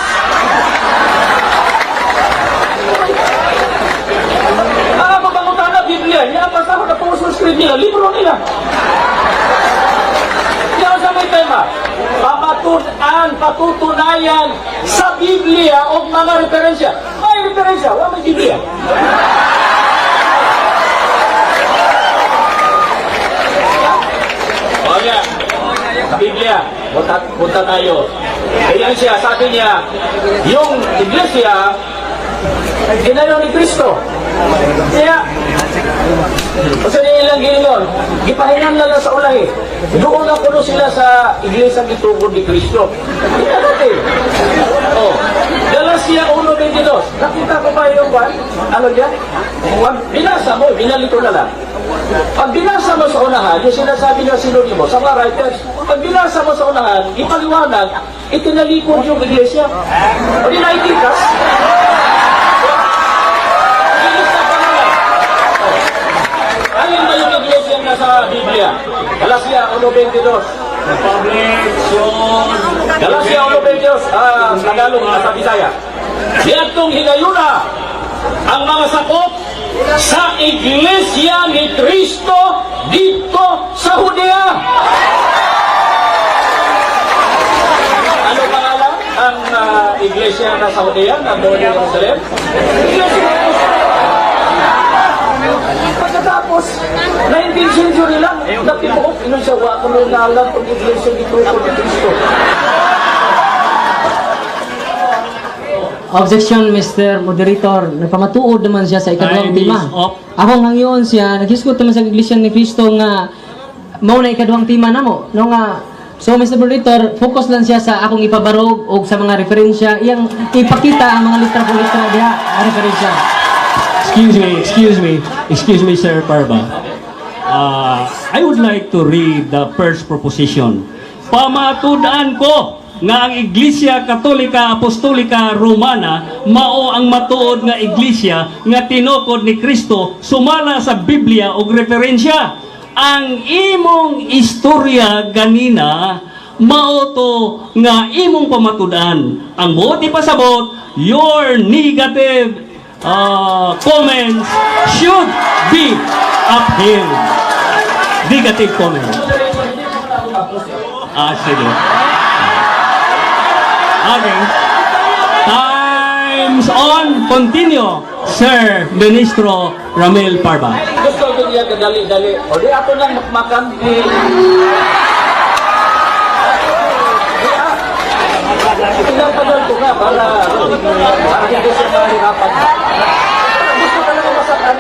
Ang mabangutan na Biblia, niya ang pasahon na Apostles' Creed nila, libro nila. Yan sa may tema. Patutunayan sa Biblia o mga referensya. May referensya, wala may Biblia. Kaya, sa Biblia, punta tayo. Ayan siya, sabi niya, yung Iglesia, ginayo ni Kristo. Kaya, kasi nilang ginayon, gipahinan na lang sa ulahi. Doon na puno sila sa Iglesia gitugod ni Kristo. Kita natin. Oh, Galacia 1:22. Nakita ko ba yung ba? Ano yan? Pag binasa mo, binalito na lang. Pag binasa mo sa unahan, yung sinasabi ng sinonimo sa mga writers, pag binasa mo sa unahan, ipaliwanag, itinalikod yung Iglesia. O di naitikas? Ilista pa naman. Alin ba yung Iglesia na sa Biblia? Galacia 1:22. Republic should Galacia ulo Diyos, Tagalog at Bisaya. Diatong higayuna ang mga sakop sa Iglesia ni Cristo dito sa Judea. Ano pangalan ang iglesia na sa Judea na doon sa Jerusalem? Iglesia ni Cristo. Pagkatapos, 19th century lang, natibuok, inon siya, wako nung nalang kung iglesia ni Cristo. Objection, Mr. Moderator. Nagpamatuod naman siya sa ikadawang Time tema. is up. Akong hangyon siya, naghiskot naman sa Iglesia ni Cristo nga mao na ikadawang tema na mo. No nga, so Mr. Moderator, focus lang siya sa akong ipabarog o sa mga referensya. Iyang ipakita ang mga litra po litra diha, ang referensya. Excuse me, Sir Parba. I would like to read the first proposition. Pamatudan ko nga ang Iglesia Katolika Apostolika Romana mao ang matuod nga iglesia nga tinukod ni Kristo sumala sa Biblia og referensya. Ang imong istorya ganina mao to nga imong pamatudan. Ang buot ipasabot, your negative comments should be upheld. Negative comments. Sige. Okay. Time's on. Continue, Sir Ministro Ramil Parba. Gusto ko niya kadali-dali. O di ako nang makmakan. Pinapadal ko nga para hindi siya mahirapan. Gusto ka lang masaktan.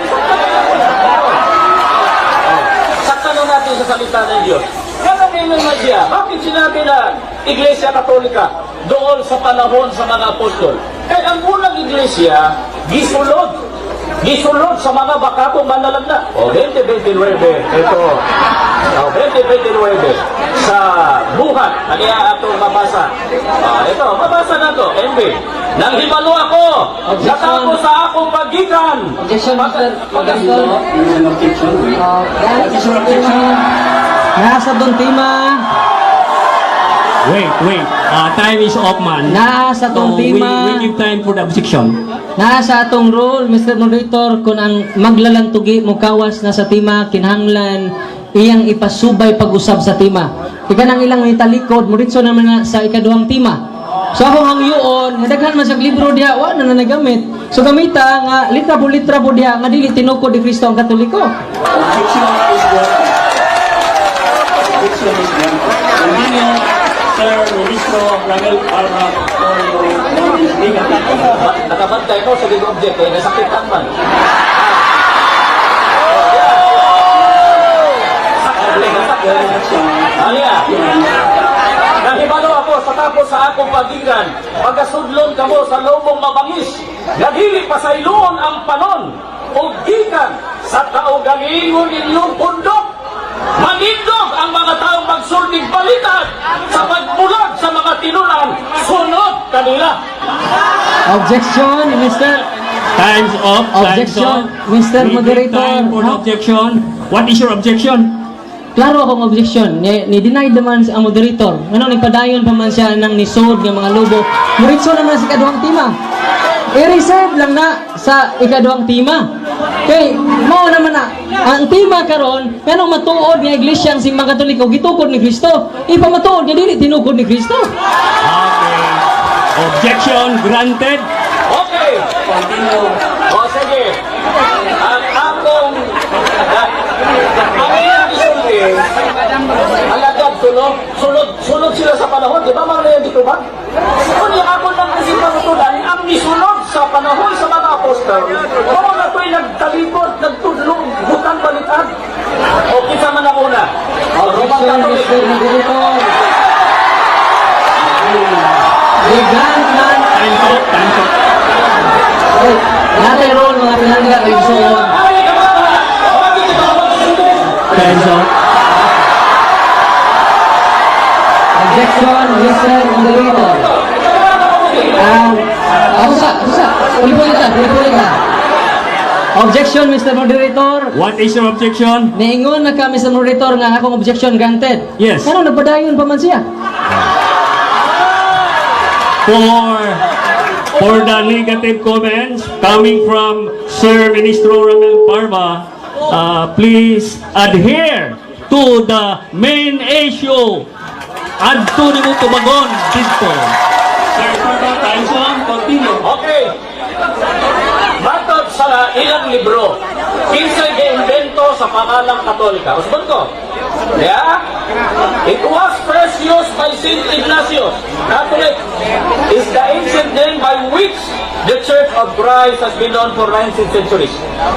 Saktan na natin sa salita ng Diyos. Kaya ngayon na siya. Bakit sinabi na Iglesia Katolika doon sa panahon sa mga apostol? Kaya ang unang iglesia, gisulod sa mga bakatong manlalagda. O, 2029, ito. O, 2029, sa buhat, kaya atong mabasa. Ito, mabasa na to, MB. Nang himalo ako, natapos sa akong pagitan. Objection, Mr. Moderator. Nasa doon tema. Wait. Time is up, man. Nasa So, tong we tema. give time for the objection. Nasa atong rule, Mr. Moderator, kung ang maglalantugi mo kawas na sa tema, kinahanglan iyang ipasubay pag-usab sa tema. Ika nang ilang italikod, muritso naman na sa ikaduhang tema. So ako hangyoon, nadaghan man sa libro diha, wa na nagamit. So gamita nga litra po diha, nga dili tinukod ni Kristo ang Katoliko. Continue, Sir Ministro Ramil Parba. Nakabantay ko sa big object, eh, nasakitan man. Nahibalo ako sa tapos sa akong pagigan, pagkasudlon kamo sa lubong mabangis, nagili pa sa iluon ang panon, o gikan sa kaugalingon inyong pundok. Manindog ang mga taong magsulting balitan sa pagbulag sa mga tinunan, sunod kanila. Objection, Mr. Time's up. Objection, Mr. We give Moderator. time for the objection. What is your objection? Klaro akong objection. Ni-deny naman ang moderator. Ano, nagpadayon pa man siya ng nisod ng mga lubo. Muritso naman sa ikaduhang tema. I-reserve lang na sa ikaduhang tema. Okay, mo naman na. Ang tema karon, kanong matuod nga iglesia ang simbang Katoliko, gitukod ni Kristo. Ipamatuod nga dili tinukod ni Kristo. Okay. Objection granted. Okay. O sige. Ang akong ang iyang isulti, alagad sunod sila sa panahon. Di ba mga yan dito ba? Kung yung ako nang kasi patutunan, ang isunod sa panahon sa mga apostol, kung na ko'y nagtalipod, nagtudlong, butang balitan. O kita man ang una. O Roman Catholic. Mr. Moderator. Grant man. Time's up. Natin role mga pinangga kay Suon. Time's up. Objection, Mr. Moderator. Usa. Puli-puli ka. Objection, Mr. Moderator. What is your objection? Niingon na ka, Mr. Moderator, nga akong objection granted. Yes. Ano, nagpadayon pa man siya? For the negative comments coming from Sir Ministro Ramel Parva, please adhere to the main issue. Adto ni mo tumagon dito. Sir Parva, Tyson, continue. Okay. Matod sa ilang libro, kinsay gi-invento sa pangalang Katolika. Usbon ko. Yeah? It was first used by Saint Ignatius. Catholic is the ancient name by which the Church of Christ has been known for 19 centuries.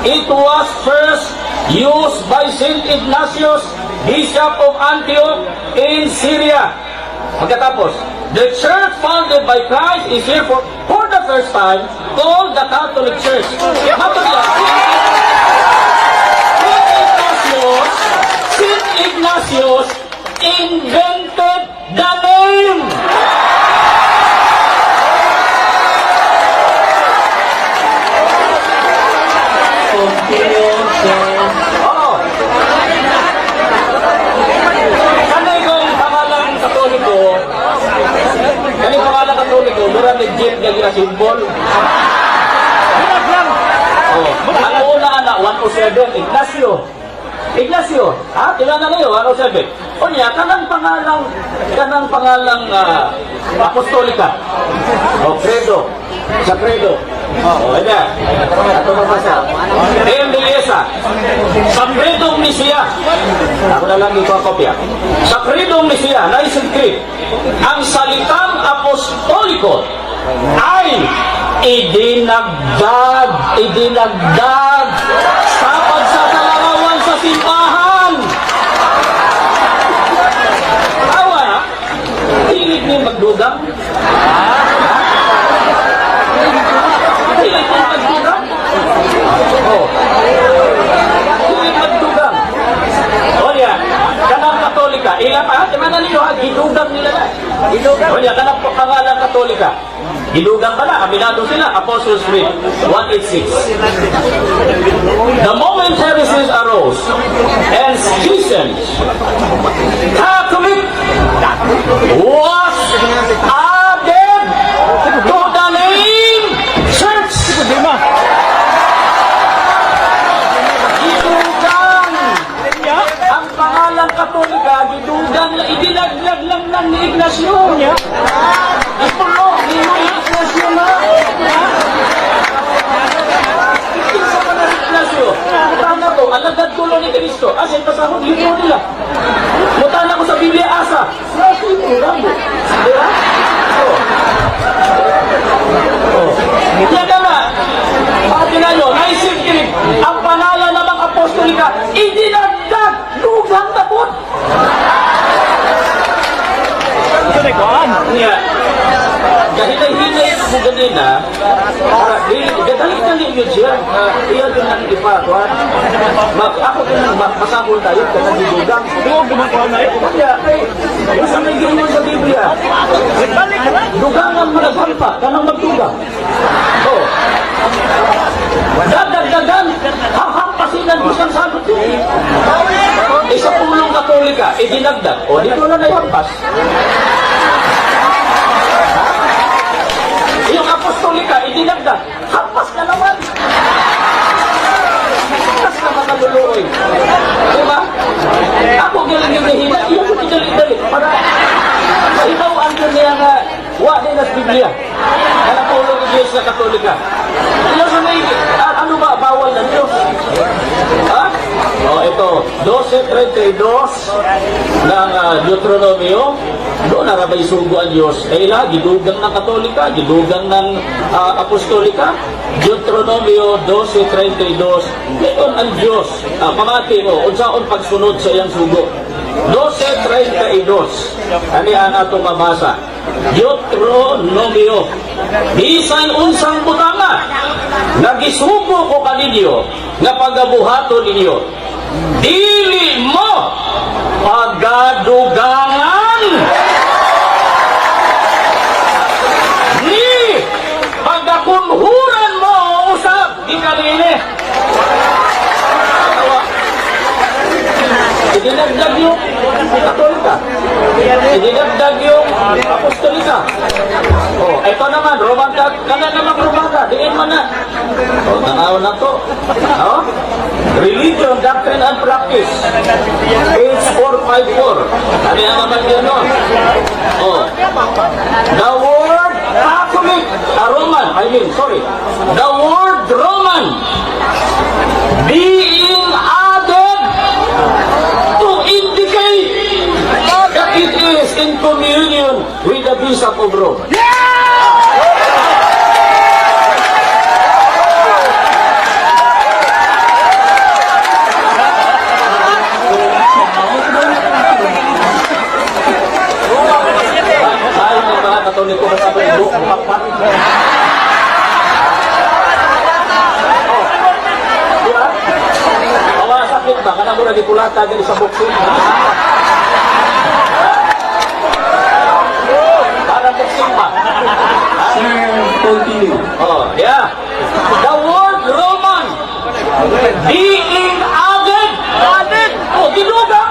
It was first used by Saint Ignatius, Bishop of Antioch in Syria. Pagkatapos, the church founded by Christ is here for the first time called the Catholic Church. Matod yan. Saint Ignatius invented the name. Continue, sir. Oo. Kanay kong pangalang Katoliko, mura legit nga simbol. Ang una anak, 107, Ignacio, ha? Kilala niyo, 107. O niya, kanang pangalang apostolika. O, credo. Sa credo. O, ayan. Ito mabasa. Emiliesa. Sa credong Nisia. Ako na lang ito ang kopya. Sa credong Nisia, Nicene Creed, ang salitang apostoliko ay idinagdag sa pagsasalawawan sa simbahan. Awa na, hilig niyo magdugang? Hilig niyo magdugang? Oh. Hilig magdugang. O niya, kanang Katolika, ilan pa? Timana niyo ha, gidugang nila na. O niya, kanang pangalang Katolika. Gidugang ka na, aminado sila, Apostles' Creed 186. The moment heresies arose and schisms, Catholic was added to the name Church. Gidugang ang pangalang Katolika, gidugang na idinaglag lang ng ni Ignacio. Ito mo, Ignacio na. Isa pa na Ignacio. Mutana ko, alagad tulo ni Cristo. Asin pasahod libro nila. Mutana ko sa Biblia asa. Nasa libro lang. Diba? Yan na nga. Pati na nyo, Nicene Creed, ang pangalan ng mga apostolika, idinagdag lugang tapot. Yeah. Kahit-hinay mo ganina, gadali-dali yun siya. Iyan yun ang ipatuan. Ako din masabol tayo, kanang didugang. Kaya, sa may ginoon sa Biblia, dugangan mo naghampa, kanang magdugang. Oh. Dadagdagan, hahampasinan ko siyang sagot yun. Isa pulong Katolika, idinagdag. O, dito na naihampas. Yung apostolika, idinagdag. Hampas na naman. Hampas na mga luluoy. Diba? Ako galing yung nahina. Iyan ko idali-dali. Para sa ikaw, andun niya nga, din as Biblia. Kalapulong ng Diyos na Katolika. Iyan sa may, ano ba, bawal ng Diyos? Ha? O, ito, 12:32 ng Deuteronomio. Doon narabay sugo ang Diyos. Gidugang ng Katolika, gidugang ng Apostolika. Deuteronomio 12:32. Ito ang Diyos. Pamati mo, unsaon pagsunod sa iyang sugo. 12:32. Ani ang atong mabasa. Deuteronomio. Bisan unsang butanga, nagisugo ko kaninyo, nga pagabuhaton ninyo. Dili mo pagadugangan ni pagakunhuran mo usap di kanini Idinagdag yung Katolika. Idinagdag yung Apostolika. Oh, ito naman, Roman Catholic naman Romana, diin man na. Oh, tanaw na to. Oh? Religion, Doctrine and Practice. Page 454. Ano yan naman yun, no? Oh. The word Catholic, the word Roman being added to indicate that it is in communion with the Bishop of Rome. Tayo ng mga Katoliko na sabay buong pakpak. Diba? Awa sakit ba? Kanang mo nagipulata din sa boxing. Para boxing ba? Sir, continue. Oh, yeah. The word Roman being added. Oh, dinuga.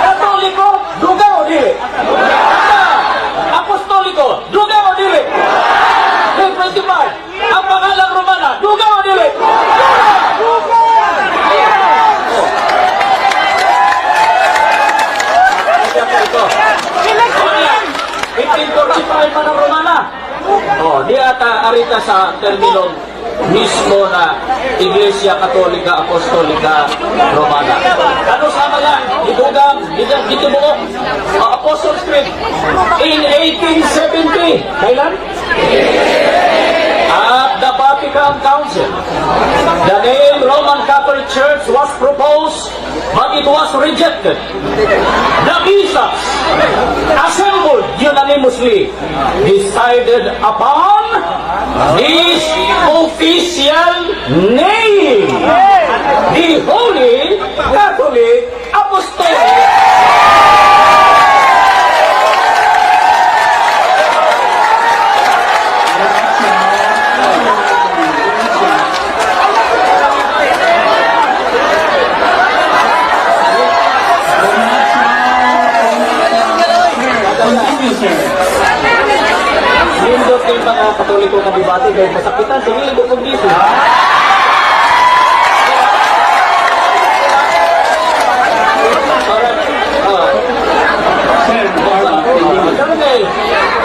Katoliko, duga o dili? Apostoliko, duga o dili? Hey, principal, ang pangalang Romana, duga o dili? Pa ng Romana. Oh, di ata arita sa terminong mismo na Iglesia Katolika Apostolika Romana. Ano sa mala? Idugang, itibuok, Apostles' Creed in 1870. Kailan? At the Vatican Council, the name Roman Catholic Church was proposed, but it was rejected. The bishops, assembled unanimously, decided upon this official name, the Holy Catholic Apostolic. Nindot kayo mga Katoliko na bibati dahil masakitan, sige, bukod dito.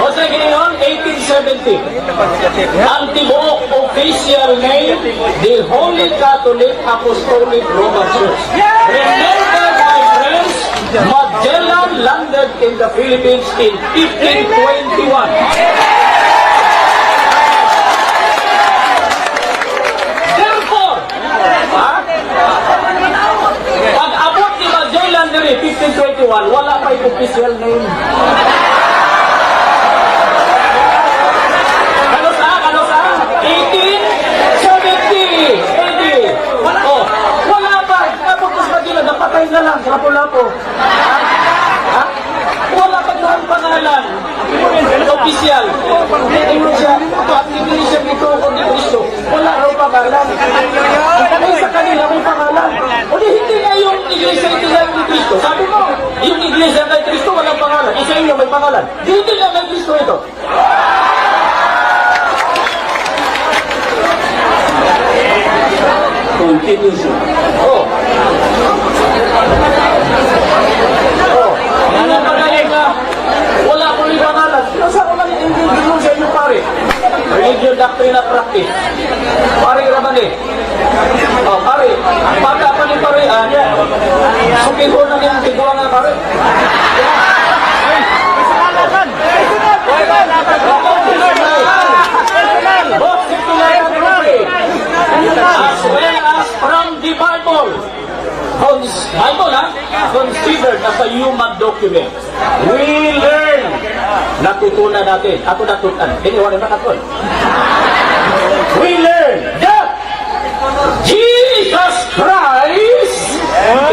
O sige ngayon, 1870. Ang tibuok official name, the Holy Catholic Apostolic Roman Church. Remember, my friends, Magellan landed in the Philippines in 1521. Pag-abot ni Magellan diri 1521, wala pa yung official name. Ano sa? 1870 AD. Oh, wala pa. Abot ni Magellan, napatay na lang sa Lapu-Lapu. Ha? Wala pa doon pangalan. Official. Tingnan siya. At hindi siya dito kung di Kristo. Wala raw pangalan. Ay sa kanila may pangalan. O di hindi na yung iglesia itinay ni Kristo. Sabi mo, yung iglesia kay Kristo walang pangalan. Isa inyo may pangalan. Di hindi na kay Kristo ito. Continue, sir. Oh. Oh. Ano pa kaya nga? Wala ko yung pangalan. Nasa ko lang yung sa inyo pare. Religion, Doctrine and Practice. Pare naman eh. Oh, pare. Baka pa ni pare. Sukin ko na yung tigwa nga pare. Both secular and free. As well as from the Bible. Bible, considered as a human document. We learn. Natutunan natin. Ako natutunan. Iniwan na natin. We learn that Jesus Christ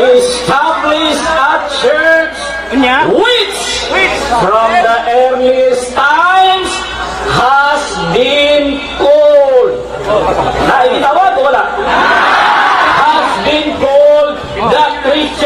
established a church which from the earliest times has been called. Naikitawag o wala? Has been called the Christian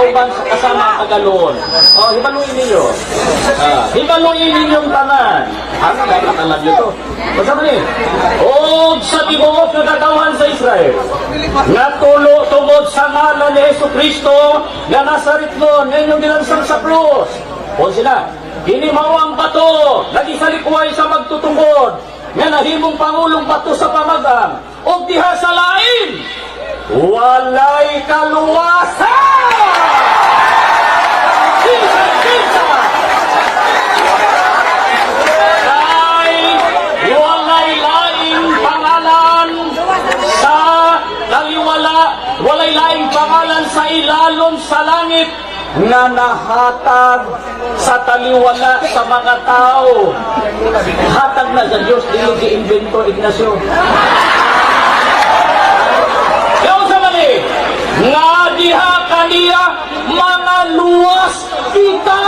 uban sa kasama ang kagaloon. O, hibaluin ninyo. Hibaluin ninyong tanan. Ano ba alam nyo to? Basta mo ni? O, sa tibuok na katawan sa Israel, natulo tungod sa ngalan ni Yesu Kristo na nasa ritmo ninyong dinansang sa krus. O sila, hinimawang bato, nagisalikway sa magtutungkod, nga nahimong pangulong bato sa pamagang, o diha sa lain, walay kaluwasan! Jesus, Jesus! Walay laing pangalan sa walay laing pangalan sa ilalom sa langit nga nahatag sa taliwala sa mga tao. Hatag na sa Diyos, dili gi-invento, Ignacio. Yaw sa mali, nga diha kaniya mga luwas kita.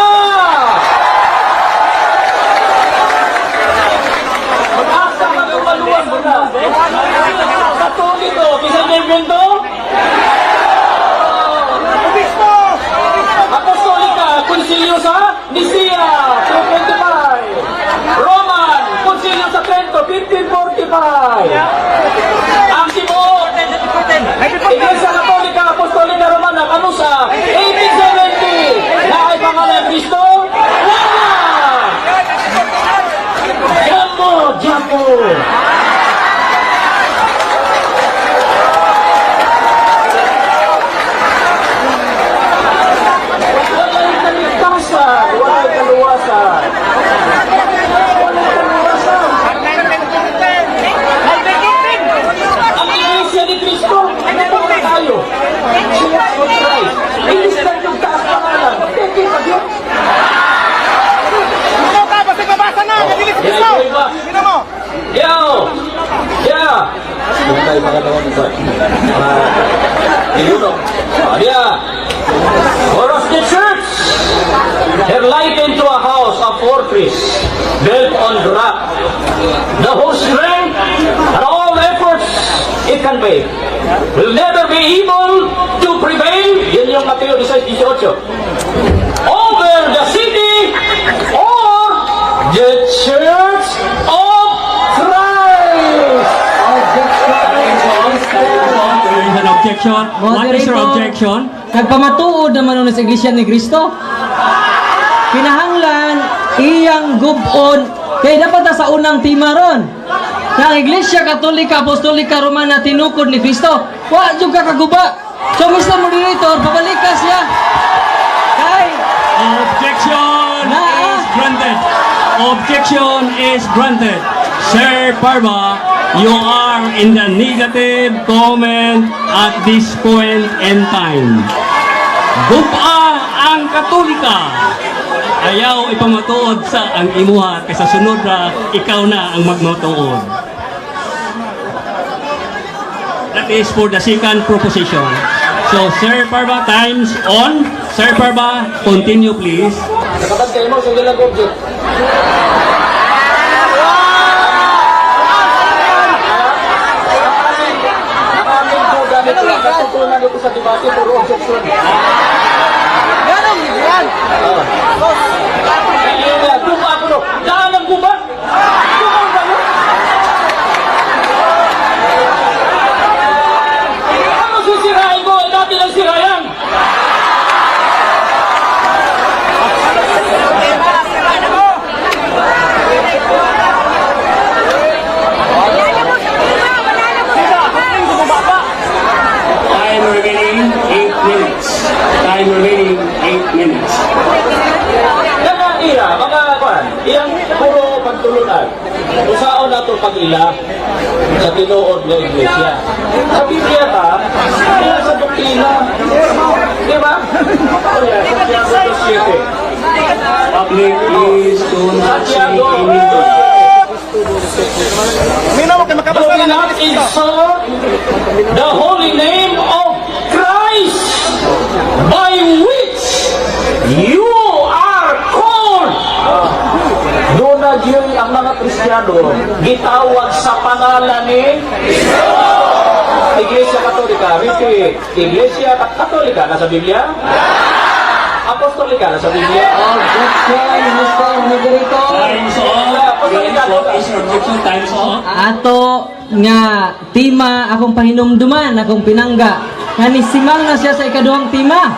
Mag-asa ka ng maluwas kita. Katulit o, bisa gi-invento? Apostolika, Konsilyo sa Nicea, 225. Roman, Konsilyo sa Trento, 1545. Ang Tibuok, Iglesia Katolika, Apostolika Romana, Kanusa, 1870. Na ay pangalan Kristo? Wala! Jambo, jambo! Walay kaluwasan. Walay kaluwasan. Ang Iglesia ni Cristo, ano ba tayo? Siya o Christ. Ilistan yung taas pangalan. Teki pa yun. Ano ka? Basta babasa na! Nabilis ko! Sino mo? Yo! Yeah! Huwag tayo makatawa nito. Ilunok. Yeah! For us the church, have likened to a house, a fortress, built on rock. The whole strength and all efforts it can make will never be able to prevail. Yan yung Mateo 16:18. Over the city or the church of Christ. There is an objection. What is your objection? Nagpamatuod naman nun sa Iglesia ni Kristo. Kinahanglan, iyang gubon, kaya dapat na sa unang tima ron. Na ang Iglesia Katolika, Apostolika, Romana, tinukod ni Kristo. Wa, juga kaguba. So, Mr. Moderator, pabalikas siya. Kay, Objection is granted. Objection is granted. Sir Parva, you are in the negative comment at this point in time. Guba ang Katolika. Ayaw ipamatuod sa ang imuha kaysa sunod na ikaw na ang magmatuod. That is for the second proposition. So, Sir Parva, time's on. Sir Parva, continue please. Nakabantay mo sa ilang object. Nakaaming po gamit ko. Natutunan ko sa debate puro objection. Ganun! Yan! Guba ako no. Daan ang guba. Guba ang gano. Ano sisirain ko? Dati lang sirayan. Time remaining 8 minutes. Time remaining 8 minutes. Mga ira, mga kwan, iyang puro pagtulunan. Usaon na ito pag-ila sa tinuod ng Iglesia. Sa Biblia ta, hindi sa doktrina. Di ba? O yan, Santiago 2:7. Public please do not say Santiago anything. Sino mo kayo Do makabasa na not insult the holy name of Christ by which you are called. Doon na Diyo'y ang mga Kristiyano gitawag sa pangalan ni Iglesia Katolika. Repeat. Iglesia Katolika. Nasa Biblia? Apostolika na sa Biblia. Objection, Mr. Moderator. Times off. Yes, what is your objection? Times off. Ato nga tima akong pahinumduman, akong pinangga. Nga nisimang na siya sa ikaduhang tima.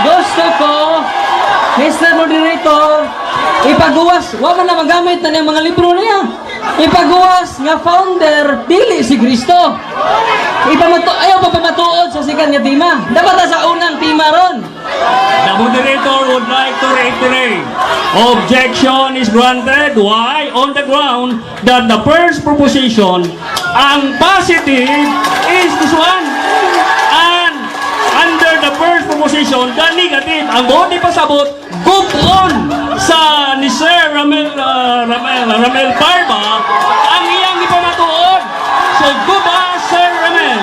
Gusto ko, Mr. Moderator, ipaguwas, wa man na magamit na niyang mga libro niya. Ipaguwas nga founder, dili si Kristo. Ayaw pa pamatuod sa sikan nga tima. Dapat na sa unang tima ron. The moderator would like to reiterate. Objection is granted. Why? On the ground that the first proposition, ang positive is this one. And under the first proposition, the negative, ang buong di pasabot, gupon sa ni Sir Ramel Parma, ang iyang ipamatuod. So, guba, Sir Ramel.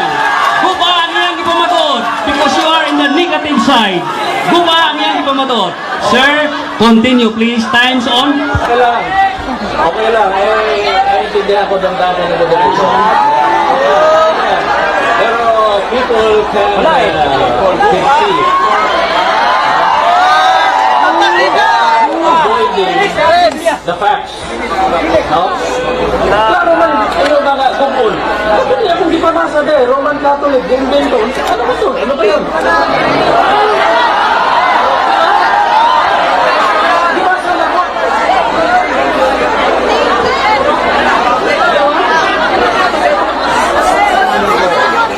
Guba ang iyang ipamatuod because you are in the negative side. Guba ang iyang ipamatuod. Sir, continue please. Time's on. Okay lang. Okay lang. Naintindihan ko ng dami ng moderation. Pero people can see. Avoiding the facts. No? Klaro man, yung mga kumpul. Hindi akong di pa nasa de, Roman Catholic, invento. Ano ba ito? Ano ba yun? Di ba sa lahat?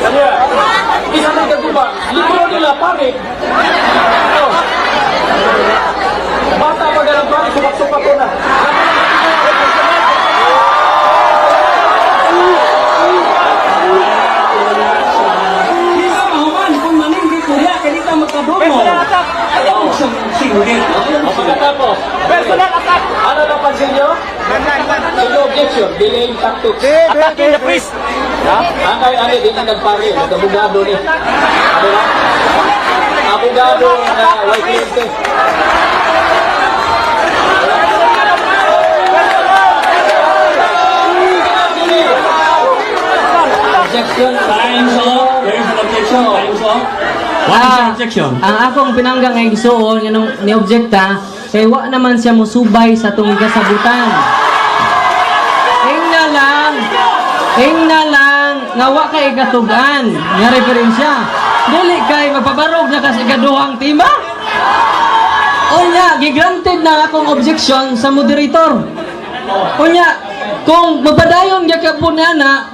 Kaya, isa na diba? Libro nila, pangit. Bata pa ganang pangit, sumak-sumak ko na. Kita mahuman kung maninggi ko niya, kanita magkadomo. Ayaw mo siyang singgit. O pagkatapos, Personal attack. ano napansin nyo? Sige, objection, delaying tactics. Attacking the priest. Ang kay di na nagpari, nagabugado ni. Ano na? Abogado na white liste. Objection. Time's off. There is an objection. Time's off. What is your objection? Ang akong pinanggang ay gisuon nga nung ni-objecta, kay wa naman siya musubay sa tong kasabutan. Ingna lang, nga wa kay katugan, nga referensya. Dili kay mapabarog na kasi ikaduhang tima. Unya, gigranted na akong objection sa moderator. Unya, kung mapadayon nga kapon na,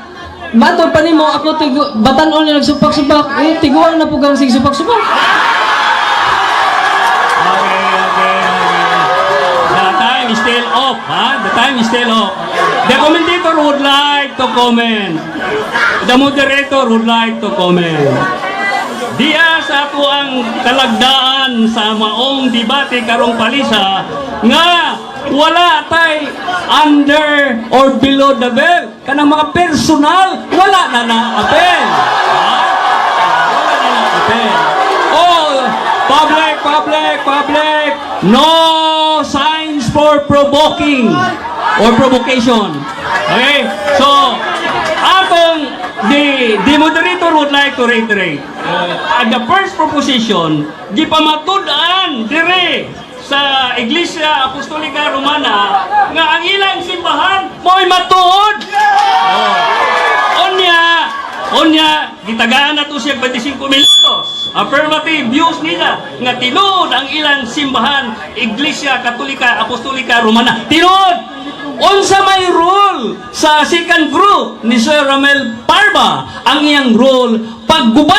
matod pa nimo ako batanon niya nagsupak-supak, tiguan na po kang sige supak-supak. Okay. The time is still off, ha? The time is still off. The commentator would like to comment. The moderator would like to comment. Diya sa ato ang kalagdaan sa maong debate karong palisa nga wala tay under or below the belt. Kanang mga personal, wala na na-appel. Ha? Wala na na-appel. Oh, public. No signs for provoking or provocation. Okay? So, the moderator would like to reiterate. The first proposition, di pamatud-an dire sa Iglesia Apostolika Romana nga ang ilang simbahan mo'y matuod. Onya, gitagaan na to siya 25 minutos. Affirmative views nila nga tinuod ang ilang simbahan Iglesia Katolika Apostolika Romana. Tinuod! Unsa may rule sa second group ni Sir Ramel Parma, ang iyang rule pagguba,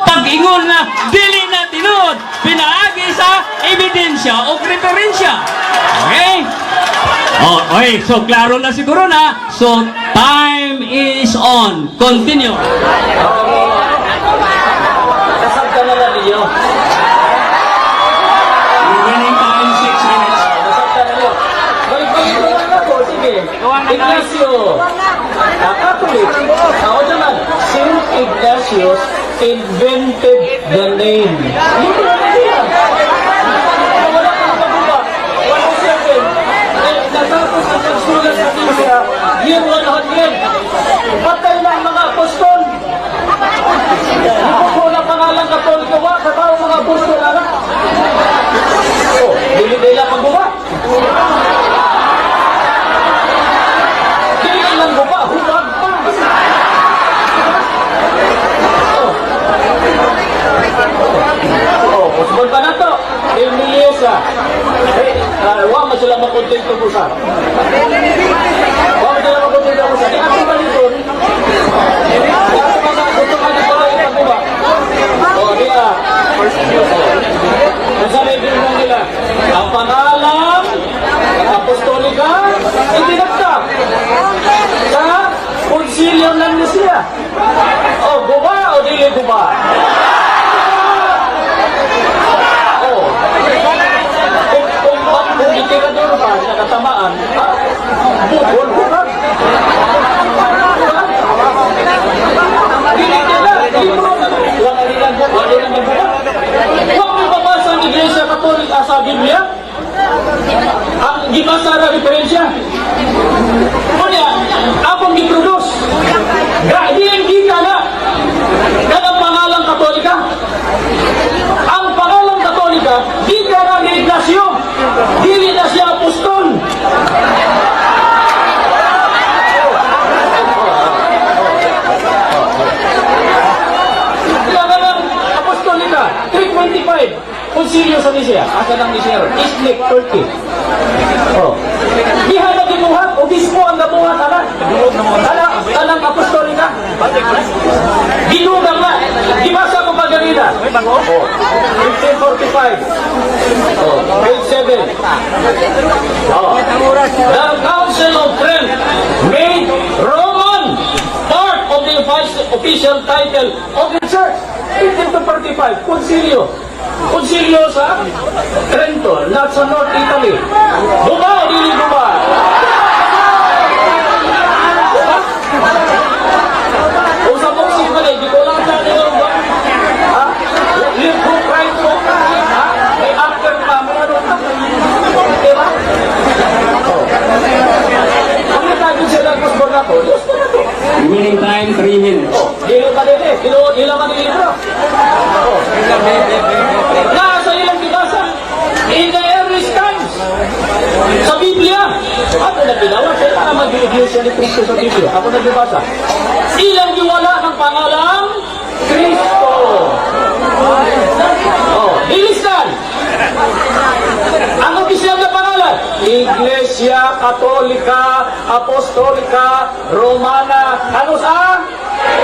pag-ingon na dili na tinuod, pinaagi sa ebidensya o referensya. Okay? Okay, so klaro na siguro na. So time is on. Continue. Nasabta na lang ninyo. Remaining time 6 minutes. Nasabta na ninyo. Balik-balik ko lang ako. Sige. Ignacio. Catholic. Ako naman. Saint Ignatius invented the name. Hindi na niya. Wala ka nakabuka. 107. Natapos ang pagsulat sa Biblia. Year 100. Patay na ang mga apostol. Hindi ko na pangalan Katoliko. Wala ka ba ang mga apostol, anak? Oh, guba o dili guba? Oh. Kung itirador ka sa katamaan, bukol ka. Dili nila, libro na. Wala nilang guba. Huwag mo babasa ang Iglesia Katolika sa Biblia. Ang gibasa na referensya. Kunya, akong giproduce. Diyan kita na. Kanang pangalang Katolika. Ang pangalang Katolika, di ka na ni Ignacio. Dili na siya apostol. Kaya ng apostolika, 325. Konsilyo sa Nicea, asa ng Nicea, Iznik, Turkey. Oh. Diha na gibuhat, obispo ang gabuhat, tanang apostolika. Ginugang na, gibasa ko Margarita. Oh. 1545. Oh. Page 7. Oh. The Council of Trent made Roman part of the official title of the church. 1545, Konsilyo. Konsilyo sa Trento, not sa North Italy. Buba o dili buba? Kung sa boxing pa rin, di ko lang sa nyo ba? Ha? Live book, right book? Ha? May actor pa, may ano pa? Diba? Kung nagkagin sila ng kusbor na to, Diyos ko na to. Remaining time, 3 minutes. Dilo pa din eh. Dilo pa din libro. Nasa ilang binasa. In the early times. Sa Biblia. Ako nagbilawa. Kaya na mag-iglesia ni Cristo sa Biblia. Ako nagbibasa. Ilang giwala ng pangalang Cristo. Oh, bilistan. Ang opisyal na pangalan, Iglesia Katolika Apostolika Romana. Ano sa?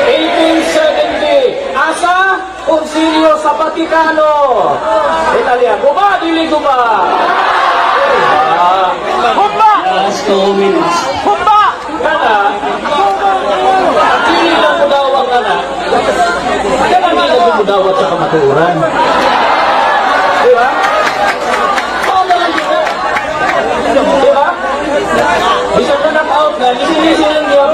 1870. Asa? Konsilyo sa Vaticano. Italia. Guba, dili guba? Humba! Last 2 minutes. Humba! Kana? Dili lang mudawag ka na. Kana hindi lang mudawag sa kamaturan. Di ba? Paano lang dito? Di ba? Isang na knock-out na, lisi-lisi lang yun.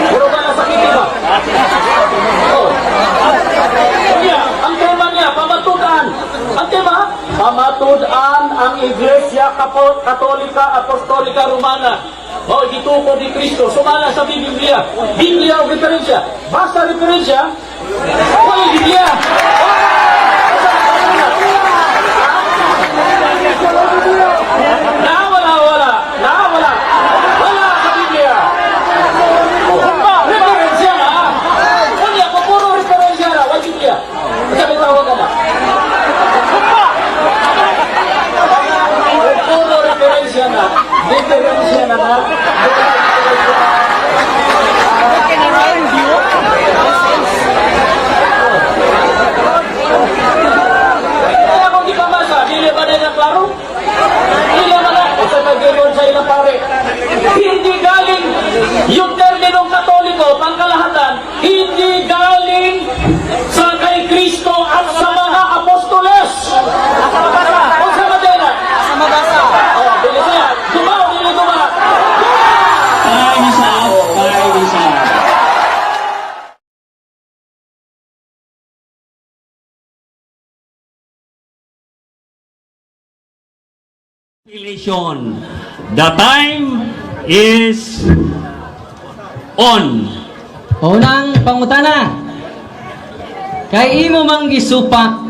Puro ka nasakiti ba? Oh. Kaya, ang tema niya, pamatudan. Ang tema, pamatudan ang Iglesia Katolika Apostolika Romana. O, gitukod ni Cristo. Sumala sa Biblia. Biblia o referensya. Basta referensya, wala Biblia. Wala sa Biblia. Referensya na. Kunya, kung puro referensya na, wala Biblia. Sabi tawag ka na. Kung puro referensya na, referensya na na. Kaya kung di ka masa, dili ba na yung klaro? Dili ba na? O sa nag-iron sa ilang pare. Hindi galing yung terminong Katoliko, pangkalahatan, hindi galing sa kay Kristo at sa mga apostoles. O sa Madena. O, bilis niya. Dumaw, dili dumaw. Time is up. Time is up. Population. The time is on. Unang pangutana. Kay imo mang gisupak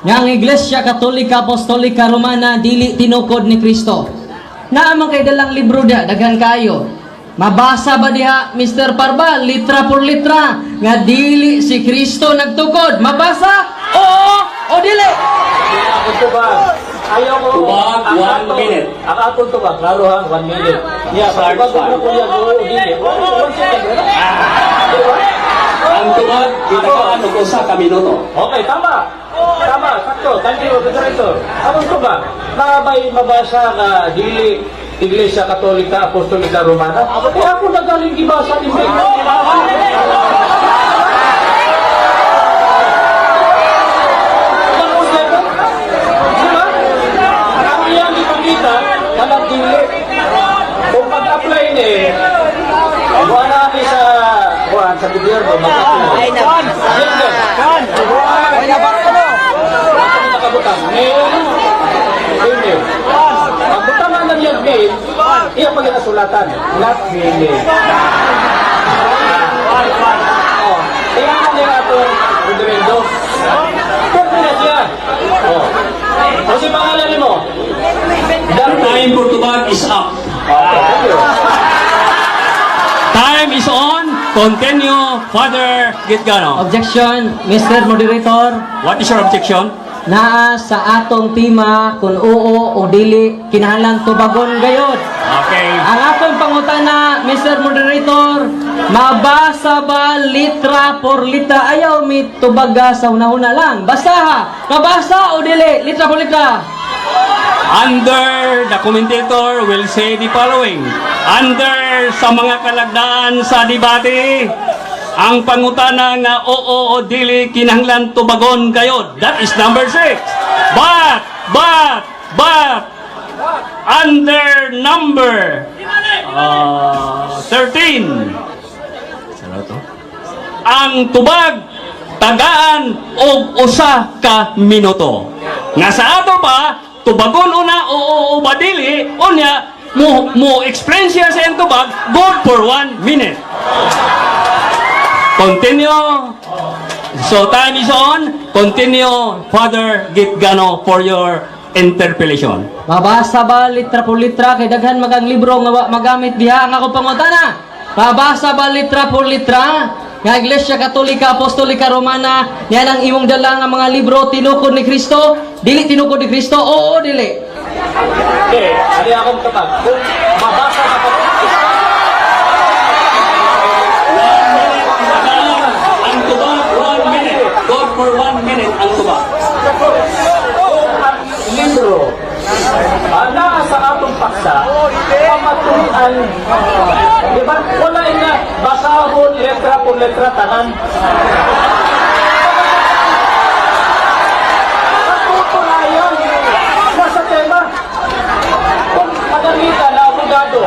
nga ang Iglesia Katolika Apostolika Romana dili tinukod ni Kristo. Naamang kay dalang libro da daghan kayo. Mabasa ba diha Mr. Parbal litra por litra nga dili si Kristo nagtukod? Mabasa? Oo o dili? Ako to ba? Ayaw ko. One minute. Ang atong to ba? Klaro ha, 1 minute. Yeah, Start, pag start. ko kuya go, dili. 1 second. Diba? Ang tungod, ginagaan og usa ka minuto. Okay, tama. Tama, sakto. Thank you, Director. Ano to ba? Nabay mabasa nga dili Iglesia Katolika Apostolika Romana. Eh ako nagaling gibasa ni Ang iyang ipakita, kanang dili. Kung pag-apply ni, buwan natin sa gobyerno, Ay naman. Ay naman. nakabutang. Email. Ang butaman ng yung mail, iya pa sulatan. Not email. Tingnan niya nga itong Rodrigo. Pwede na siya. Kasi pangalan mo? Time for tubag is up. Time is on. Continue, Father Gitgano. Objection, Mr. Moderator. What is your objection? Naa sa atong tema kung oo o dili kinahanglan tubagon gayod. Okay. Ang atong pangutana, Mr. Moderator, mabasa ba litra por litra? Ayaw mi tubaga sa una-una lang. Basta ha, mabasa o dili, litra por litra. Under, the commentator will say the following. Under sa mga kalagdaan sa debate, ang pangutana nga oo o dili kinahanglan tubagon kayo. That is number 6. But, under number 13, ang tubag tagaan og usa ka minuto. Nga sa ato pa, tubagon una o badili, unya mo explain siya sa iyang tubag, good for 1 minute. Continue. So time is on. Continue, Father Gitgano, for your interpellation. Mabasa ba litra por litra kay daghan magang libro nga wa magamit diha ang ako pangutana? Mabasa ba litra por litra nga Iglesia Katolika Apostolika Romana yan ang imong dala nga mga libro tinukod ni Kristo? Dili tinukod ni Kristo? Oo, dili. Okay, ali akong kapag. Kung mabasa sa Ang tubag, 1 minute. God for 1 minute ang tubag. libro na sa atong paksa, pamatuan. Diba? Wala nga, basahon, letra por letra, tanan. Patutunayan, nasa tema. Kung madalita na abogado,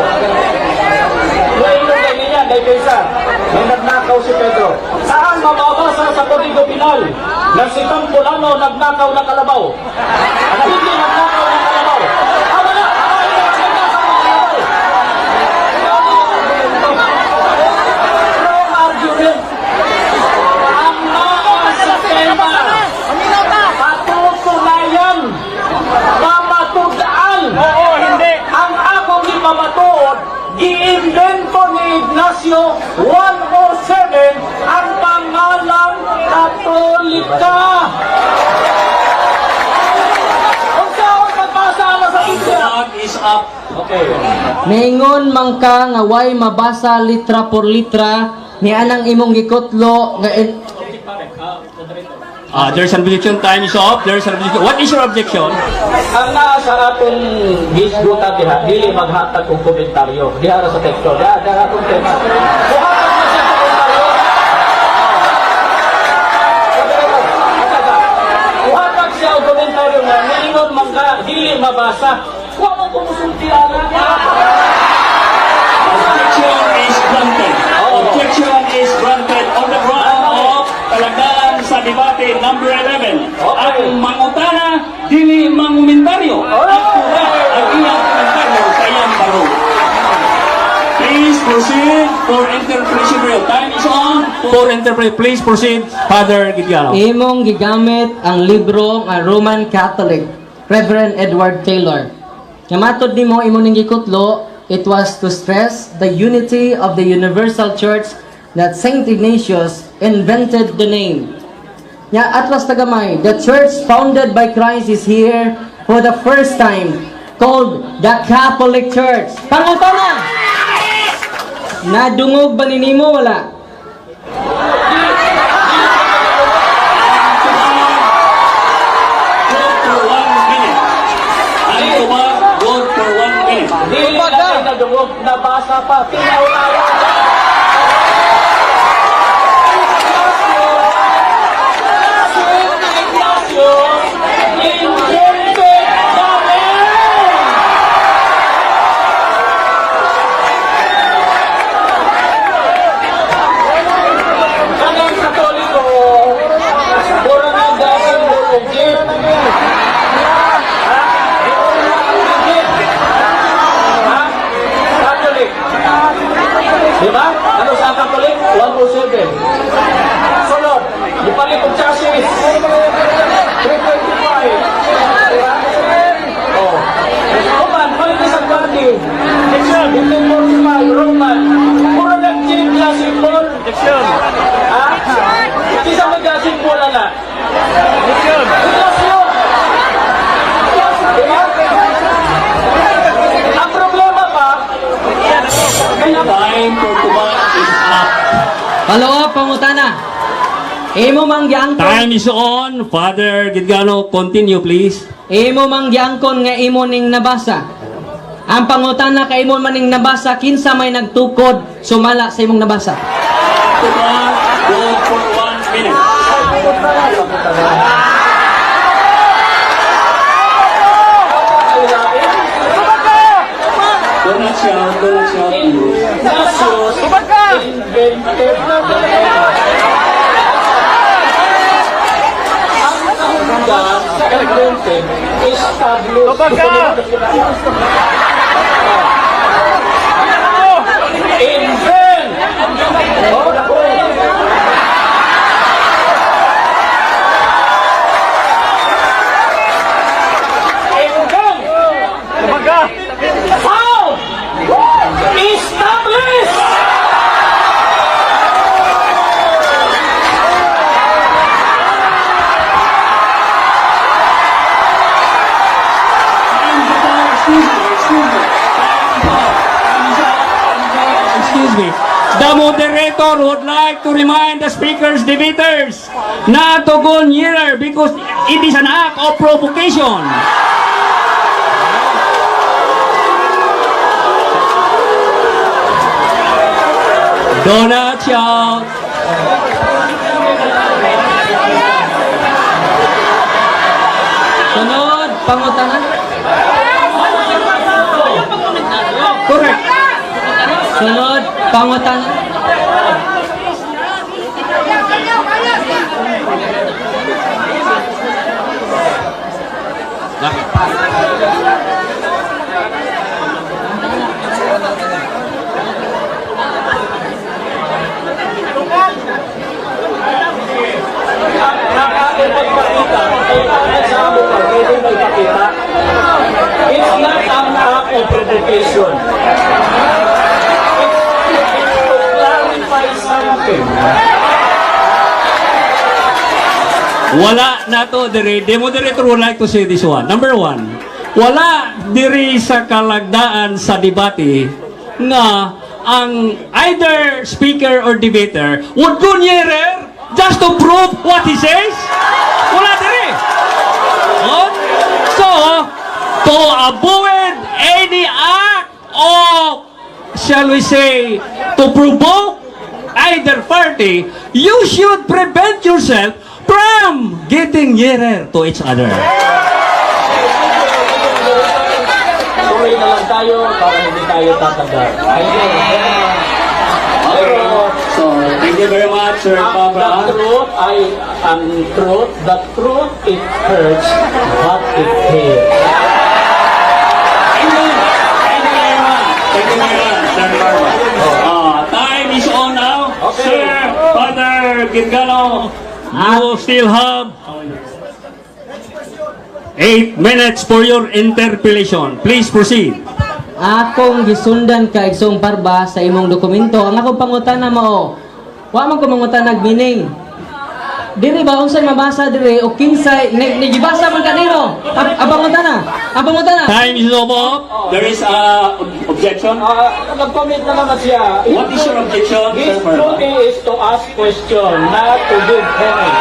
may ilong niya, may kaysa, may nagnakaw si Pedro. Saan mababasa sa Kodigo Penal na si Tampolano nagnakaw ng kalabaw? At hindi nagnakaw ng kalabaw. Tama na! Wrong argument. Ang mga sa tema, patutunayan, mamatudaan. Oo, hindi. Ang akong ipamatuod, i-invento ni Ignacio 107 ang pangalang Katolika. Kung saan magbasa na sa Biblia. Tubag is up. Okay. Ningon man ka nga way mabasa litra por litra ni anang imong gikutlo nga There's an objection. Time is up. There's an objection. What is your objection? Ang naa sa atong gisgutan diha, dili maghatag og komentaryo. Diha ra sa teksto. Diha atong tema. Buhatag na sa komentaryo. Buhatag siya og komentaryo nga ningon man ka dili mabasa. Wa mo kumusultihan na. Objection is granted. Objection is granted on the ground of talagdaan sa debate number 11. Ang mangutana, dili mangumentaryo. Akura ang iyang komentaryo sa iyang baro. Please proceed for interpretation. Time is on for interpret. Please proceed, Father Gitgano. imong gigamit ang libro nga Roman Catholic Reverend Edward Taylor. Nga matod nimo imo ning gikutlo, it was to stress the unity of the Universal Church that Saint Ignatius invented the name. Nya atras tagamay, the church founded by Christ is here for the first time called the Catholic Church. Pangutana! Nadungog ba ninimo wala? Good for 1 minute. Ang tubag, good for 1 minute. Dili ay nadungog, nabasa pa, tinaw-tawa. Kanang Katoliko, mura na gasang mulugit. Catholic. Diba? Ano sa Catholic? 107. Sunod, ipalit ang chassis. 325. Diba? Oh. Roman, palit isang bandi. 1545, Roman. Puro nag-change na symbol. Ha? Isa mag-symbol na. Inflasyon. Diba? Ang problema pa, Time for Tuba is up. Palawa, pangutana. Imo mang giangkon. Time is on. Father Gidgano, continue please. Imo mang giangkon nga imo ning nabasa. Ang pangutana kay imo maning nabasa kinsa may nagtukod sumala sa imong nabasa. Tuba, go for 1 minute. Do not shout, do not shout. Nasus, invented ang kahulugan sa invented, established. Invent! Oh, naku. Invent! Found! Established! Excuse me. The moderator would like to remind the speakers, debaters, not to go nearer because it is an act of provocation. Do not shout. Sunod, pangutana. Correct. Sunod, pangutana. Pagpakita, sa mo pa, pwede mo ipakita. It's not an act of provocation. It's to clarify something. Wala na to diri. The moderator would like to say this one. Number one, wala diri sa kalagdaan sa debate nga ang either speaker or debater would go nearer just to prove what he says. Wala diri. Oh? So, to avoid any act of, shall we say, to provoke either party, you should prevent yourself from getting nearer to each other. Tuloy na lang tayo para hindi tayo tatagal. So, thank you very much, Sir The Pabra. truth ay ang truth. The truth, it hurts, but it heals. Thank you. Thank you very much. Thank you very much, Sir Pabra. Time is on now. Okay. Sir Father Gingano, you still have 8 minutes for your interpellation. Please proceed. Akong gisundan ka igsong parba sa imong dokumento. Ang akong pangutana mao, wa man ko mangutanag meaning. Diri ba unsay mabasa diri o kinsay nagibasa man kanino? Ang pangutana. Time is over. There is a objection. Nag-comment na naman siya. What is your objection, His Sir Pabra? duty is to ask question, not to give comment.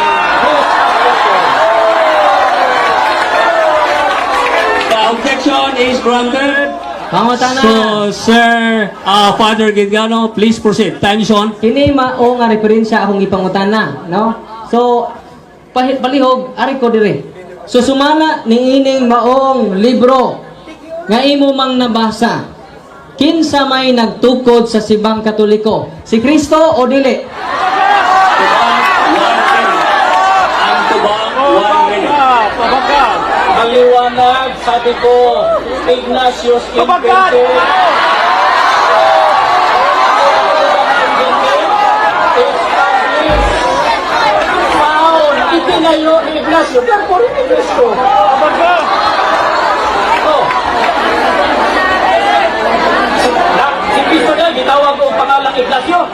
The objection is granted. Pangutana. So, Sir Father Gilgano, please proceed. Time is on. Kini mao nga referensya akong ipangutana, no? So, palihog ari ko dire. So sumana niining maong libro nga imo mang nabasa. Kinsa may nagtukod sa Simbahang Katoliko? Si Kristo o dili? Ang tubang, 1 minute. Pabaga. Maliwanag, sabi ko, Ignatius Pabaga. invented found itinayo ni Ignacio, therefore ni Cristo. Pabaga. Oh. Si Cristo na, gitawag ko ang pangalang Ignacio.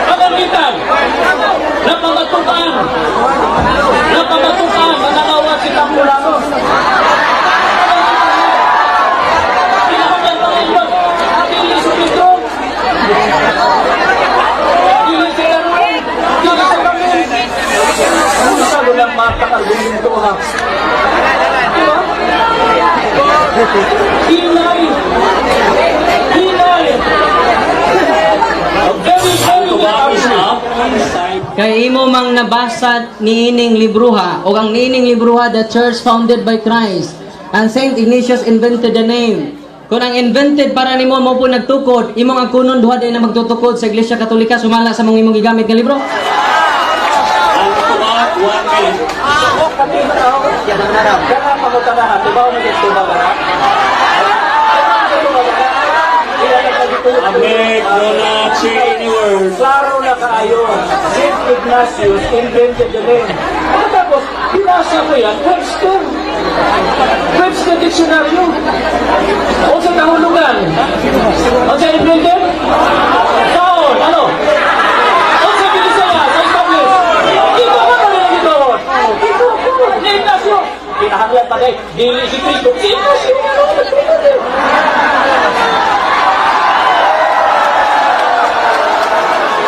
Pagamitan, napamatukan, nananawag si Tampulano. Pinakagyan pa rin yun, dili si Cristo, dili si Erwin, dili si Camille. Ano sa lulang matakargumento ha? Diba? Hinay! Very Tubang is up. Kay imo mang nabasa niining libruha o ang niining libruha the church founded by Christ. And Saint Ignatius invented the name. Kung ang invented para nimo mo po nagtukod, imo nga kunon duha din na magtutukod sa Iglesia Katolika sumala sa mong imong gigamit nga libro. Ang tubang, 1 minute. Kaya pagkakalahat, diba mo dito ba ba? Amig, do not say any words. Klaro na kaayo. Saint Ignatius invented the name. Ano tapos, binasa ko yan, Webster. Webster Dictionary. O sa kahulugan. O sa invented? Saon, ano? O sa Binisaya, sa establish. Ito ba ka nila dito? Ito, ni Ignacio. Pinahanglan pa kayo, dili si Cristo. Si Ignacio,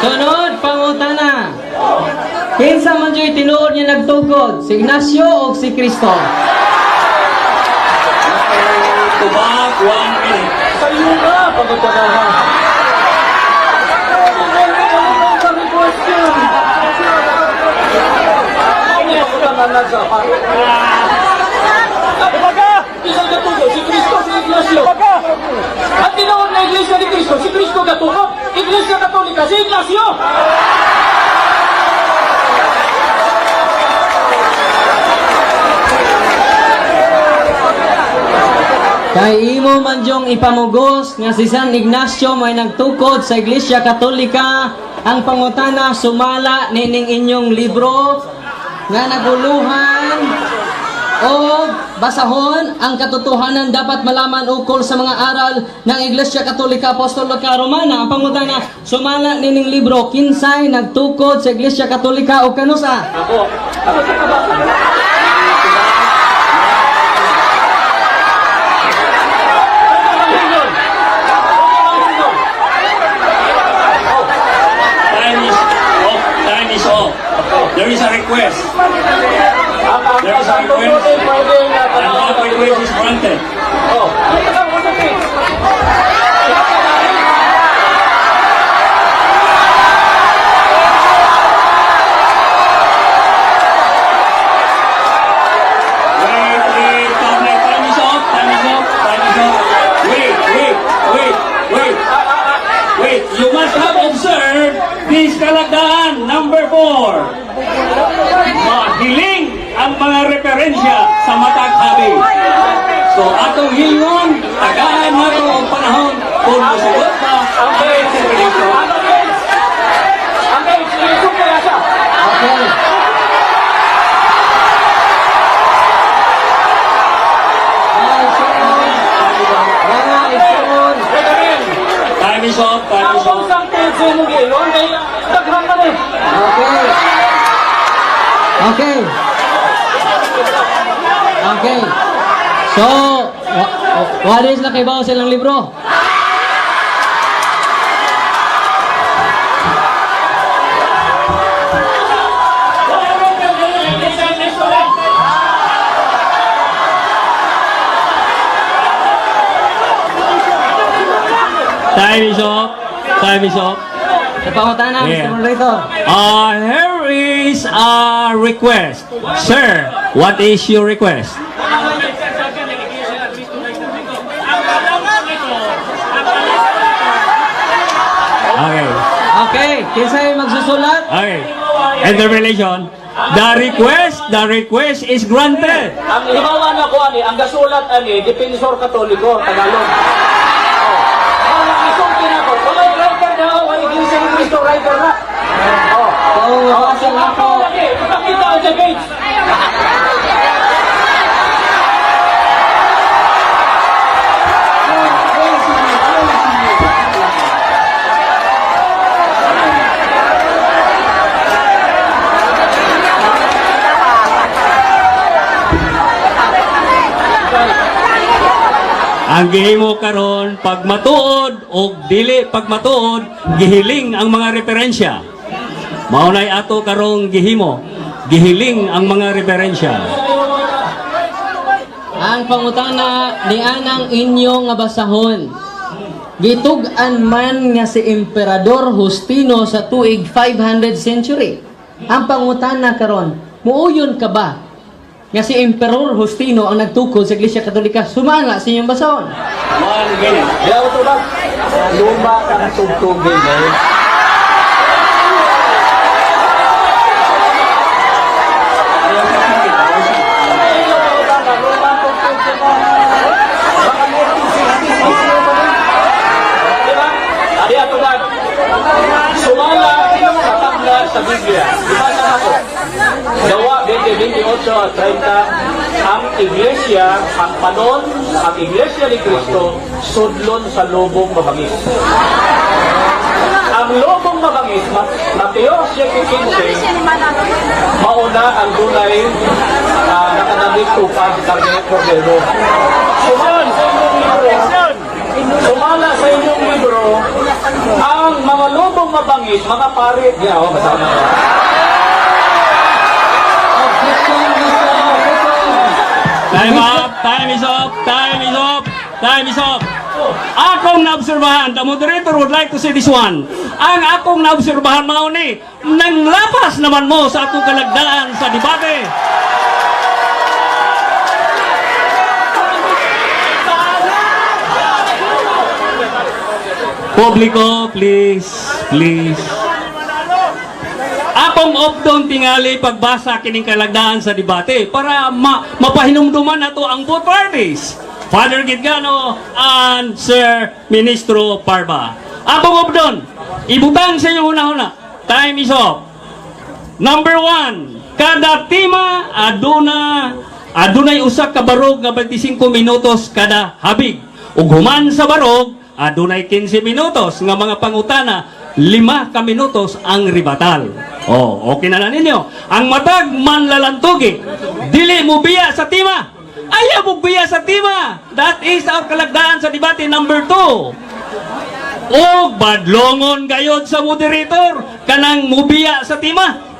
Sunod, pangutana. Kinsa man dyo'y tinuod niya nagtukod? Si Ignacio o si Kristo? Tubang, 1 minute. sa iyo na, pagkakalahat. Isang katugo, si Cristo, si Ignacio. At tinawag na Iglesia ni Cristo, si Cristo katugo, Iglesia Katolika, si Ignacio. Kay imo man dyong ipamugos nga si San Ignacio may nagtukod sa Iglesia Katolika, ang pangutana sumala nining inyong libro nga naguluhan o basahon ang katotohanan dapat malaman ukol sa mga aral ng Iglesia Katolika Apostolika Romana. Ang pangutana sumala nining libro kinsay nagtukod sa Iglesia Katolika o kanusa? Ako sa kabasa. Time is off. There is a request. There is a request. And that request is granted. Wait, time is off. Wait, you must have observed this kalagdaan, number 4. Mahiling ang mga referensya sa matag habi. So, atong hilon, tagaan na ito ang panahon kung masugot pa ang Kristo. Okay. Time is off, time is off. Okay. Okay. Okay. So, what is nakibaw silang libro? Time is up. Time is up. Sa pangutana, Yeah. Mr. Moderator. Here is a request. Sir, what is your request? Okay. Okay, kinsay magsusulat? Okay. Interpellation. The request is granted. Ang himawa na ko ani, ang gasulat ani, Defensor Katoliko, Tagalog. Oh, isulti na ko. Wala yung writer na, wala yung Iglesia ni Cristo writer na. Oh, Oo, oh, kasi ako. Ipakita ko sa page. Ang gihimo karon pag matuod o dili pag matuod gihiling ang mga referensya. Maunay ato karong gihimo, gihiling ang mga referensya. Ang pangutana ni anang inyo nga basahon. Gitug-an man nga si Emperador Justino sa tuig 500 century. Ang pangutana karon, muuyon ka ba nga si Emperor Justino ang nagtukod sa Iglesia Katolika? Sumala sa inyong basahon. Kaya ko ito ba? Luma ka ng tugtugin eh. Sumala sa tabla sa Biblia. Ibasa ako. Gawa 20:28-30, ang Iglesia, ang panon, ang Iglesia ni Cristo, sudlon sa lubong mabangis. Ang lubong mabangis, Mateo 7:15, mauna ang dunay nakanabit tupad karne kordero. Sumala sa inyong libro, ang mga lubong mabangis, mga pari, kasama. Time up, time is up, time is up, time is up. Akong naobserbahan, the moderator would like to say this one. Ang akong naobserbahan mga uni, nanglapas naman mo sa akong kalagdaan sa debate. Publiko, please, please. Akong opdon tingali pagbasa kining kalagdaan sa debate para mapahinumduman nato ang both parties. Father Gitgano and Sir Ministro Parba. Akong opdon, ibutang sa inyo una-una. Time is up. Number 1, kada tima adunay usa ka barog nga 25 minutos kada habig. Ug human sa barog adunay 15 minutos nga mga pangutana, 5 ka minutos ang ribatal. Oh, okay na ninyo. Ang matag manlalantugi, dili mo biya sa tima. Ayaw mo biya sa tima. That is our kalagdaan sa debate number 2. O badlongon gayod sa moderator kanang mubiya sa tima.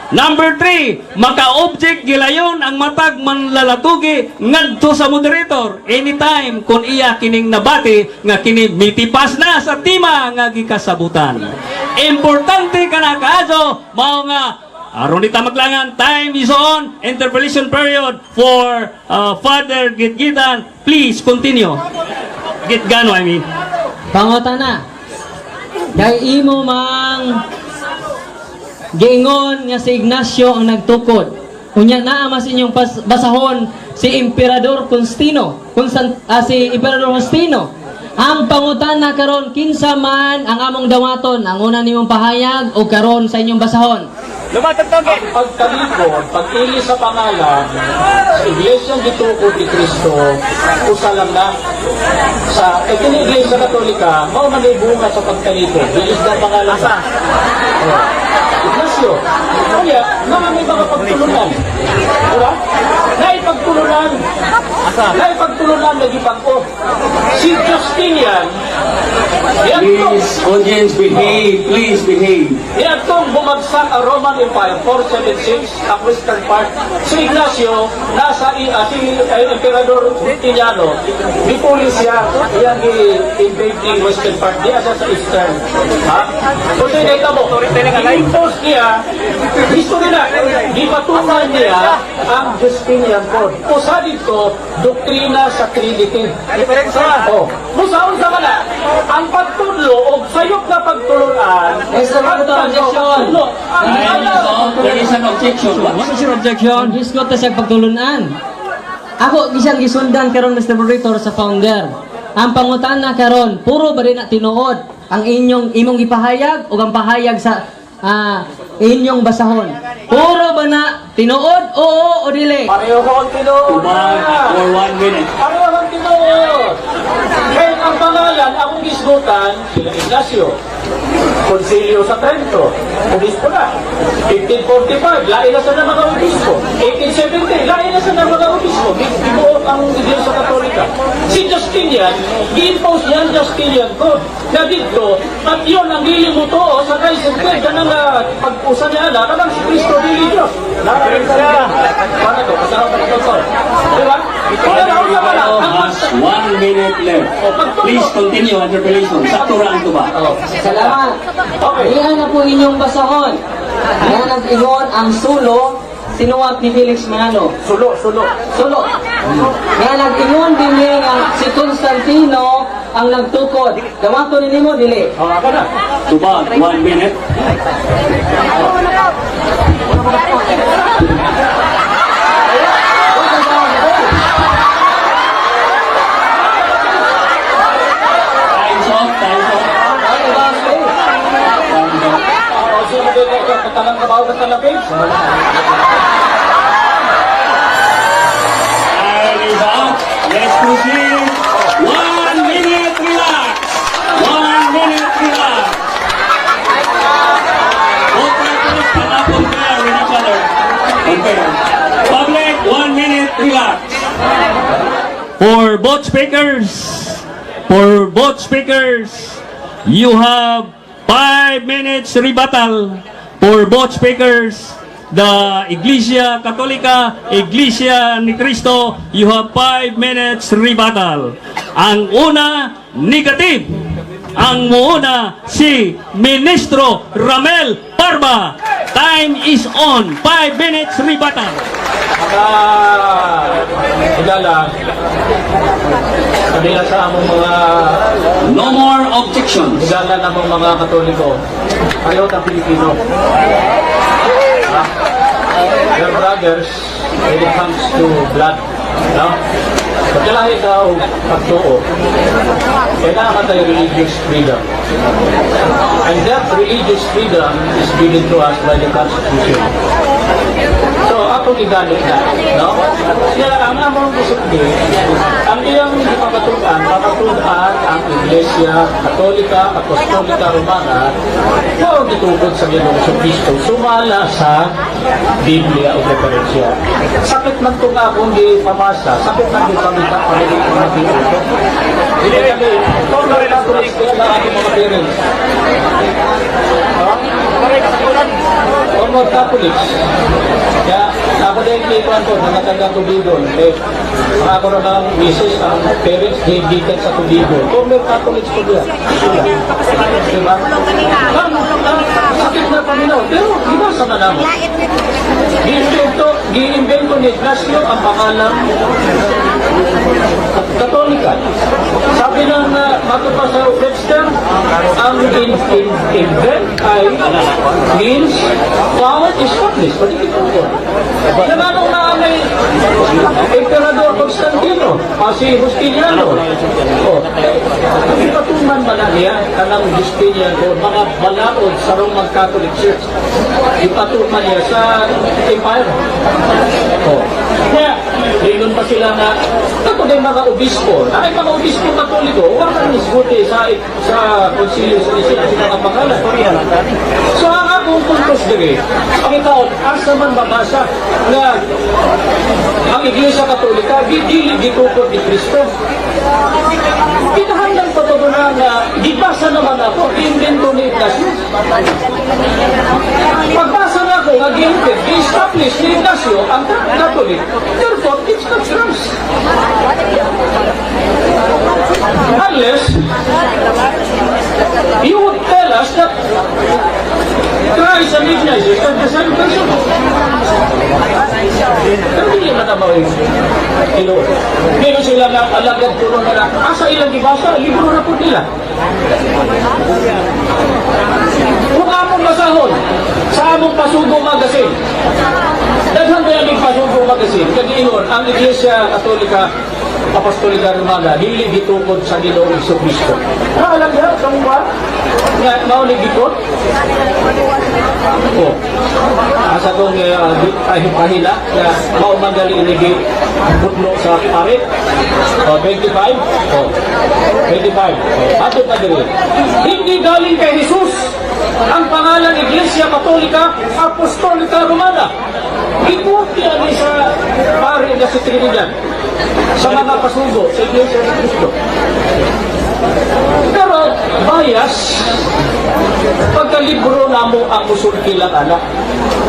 Number 3, maka-object gilayon ang matag manlalatugi ngadto sa moderator anytime kung iya kining nabati nga kini mitipas na sa tima nga gikasabutan. Importante kana kaayo mao nga aron dita maglangan. Time is on. Interpellation period for Father Gitgitan. Please continue. Gitgano, I mean. Pangutana. Kay imo mang giingon nga si Ignacio ang nagtukod. Unya naa mas inyong basahon si Emperador Constantino, si Emperador Justino. Ang pangutana karon kinsa man ang among dawaton, ang una nimong pahayag o karon sa inyong basahon. Ang pagtalikod, pagpili sa pangalan, sa Iglesia gitukod ni Cristo, usa lang na. Sa Iglesia Katolika, mao man bunga sa pagtalikod. Bilis na pangalan sa Iglesia. Kaya, may mga pagtulunan. Diba? Naipagtulunan, nagipag-o. Si Justinian, Please, audience, behave. Please behave. Iatong bumagsak ang Roman Empire, 476, ang western part. Si Ignacio, nasa si Emperador Justiniano, bipuli siya, iyang i-invade ng western part, di asa sa eastern. Ha? So sinita mo, i-impose niya, history na, ipatunan niya ang Justinian Code. Usa dito, doktrina sa Trinity. Oh, musaon sa kana, ang pagtudlo o sayop na pagtulunan, Mr. Senator, objection. There is an objection. What is your objection? Disco ta sa pagtulunan. Ako bisan gisundan karon Mr. Moderator sa founder. Ang pangutana karon puro ba rin na tinuod ang imong ipahayag o ang pahayag sa inyong basahon. Puro ba na tinuod oo o dili? pareho ang tinuod. For 1 minute. Pareho ang tinuod. Kaya ang pangalan, akong gisgutan, sila Ignacio. Konsilyo sa Trento, obispo na. 1545, lain na sa na mga obispo. 1870, lain na sa na mga obispo. Bibuot ang Iglesia Katolika. Si Justinian, i-impose niya ang Justinian Code. Na dito, at yun ang lilimuto sa Kaiser Greg, ganang pag-usa niya na, kanang si Cristo Dili Diyos. Nararin siya. Paano ito? Kasama pa ito. Di ba? Has 1 minute left. Please continue interpellation. Sakto lang ito ba? Salamat. Okay. Iyan na po inyong basahon. Yan nag-ingon ang sulo sinuwat ni Felix Manalo. Sulo. Sulo. Yan nag-ingon din nga si Constantino ang nagtukod. Dawato ni mo dili. O, ako na. Tubag, 1 minute. Time's up, time's up. O, sino dito ka? Katalang kabaw ka talapin? Time is up. Let's proceed. 1 minute, relax. 1 minute, relax. Both parties cannot compare with each other. Compare. Public, 1 minute, relax. For both speakers, you have 5 minutes rebuttal. For both speakers, the Iglesia Katolika, Iglesia ni Cristo, you have 5 minutes rebuttal. Ang una, negative. Ang muuna, si Ministro Ramel Parba. Time is on. 5 minutes rebuttal. Higala, kanila sa among mga No more objections. higala na mong mga Katoliko. Pareho ang Pilipino. They're brothers when it comes to blood. No? Pagkalahi daw pagtuo, kailangan tayo religious freedom. And that religious freedom is given to us by the Constitution. So, ako giganit na, no? Kaya ang among gusto ang iyang papatulan ang Iglesia Katolika, Apostolika Romana, kung gitukod sa Ginoong Kristo, sumala sa Biblia o referensya. Sakit man ito nga kung di pamasa, sakit man di pamita, pamilip ng mga pinuto. Hindi kami, kung na rin ako rin na aking mga parents. Or Catholics. Kaya, ako din kikuhan ko, nangatagang tubigon. Mga ako na ng misis, ang parents, hindikan sa tubigon. Kung may Catholics ko diyan. Diba? Sakit na Panginoon. Pero, ibasa na naman. Gi-invento ni Ignacio ang pangalan Katolika. Sabi ng matupa sa Webster, ang invent ay means found established. Pwede ito po. Nananong na may Emperador Constantino, si Justiniano. Ipatuman ba na niya kanang Justiniano, mga balaod sa Roman Catholic Church. Ipatuman niya sa Empire. Kaya, Lingon pa sila na ito din mga obispo. Ay mga obispo Katoliko, huwag kang isbuti sa konsilyo sa mga pangalan. So ang akong puntos diri, ang ikaw, asa man babasa na ang Iglesia Katolika, gitukod ni Kristo. Kinahanglan pa ito na nga, gibasa naman ako, invento ni Ignacio. Pagbasa na ako, nga gi-establish ni Ignacio ang Catholic. Therefore, it's not Christ. Unless, you would tell us that Christ and Ignatius are the same person. Pero hindi naman naman yung ilo. Meron sila na alagad ko na asa ilang ibasa, libro na po nila. Kung among masahon, sa among Pasugo Magazine, daghan ba yung Pasugo Magazine, kag-ingon, ang Iglesia Katolika, Apostolika Romana, dili gitukod sa Ginoong Jesucristo. Alam niya, kung ba? Nga, maulig gitukod? Oh. Asa kong pahila na maumagali inigi butlo sa parit. 25. 25. Ato na diri. Hindi galing kay Jesus ang pangalan Iglesia Katolika Apostolika Romana. Ikuti ani sa pari na si Trinidad sa mga pasugo sa Iglesia ni Cristo. Pero bias pagkalibro namo ang musulti lang anak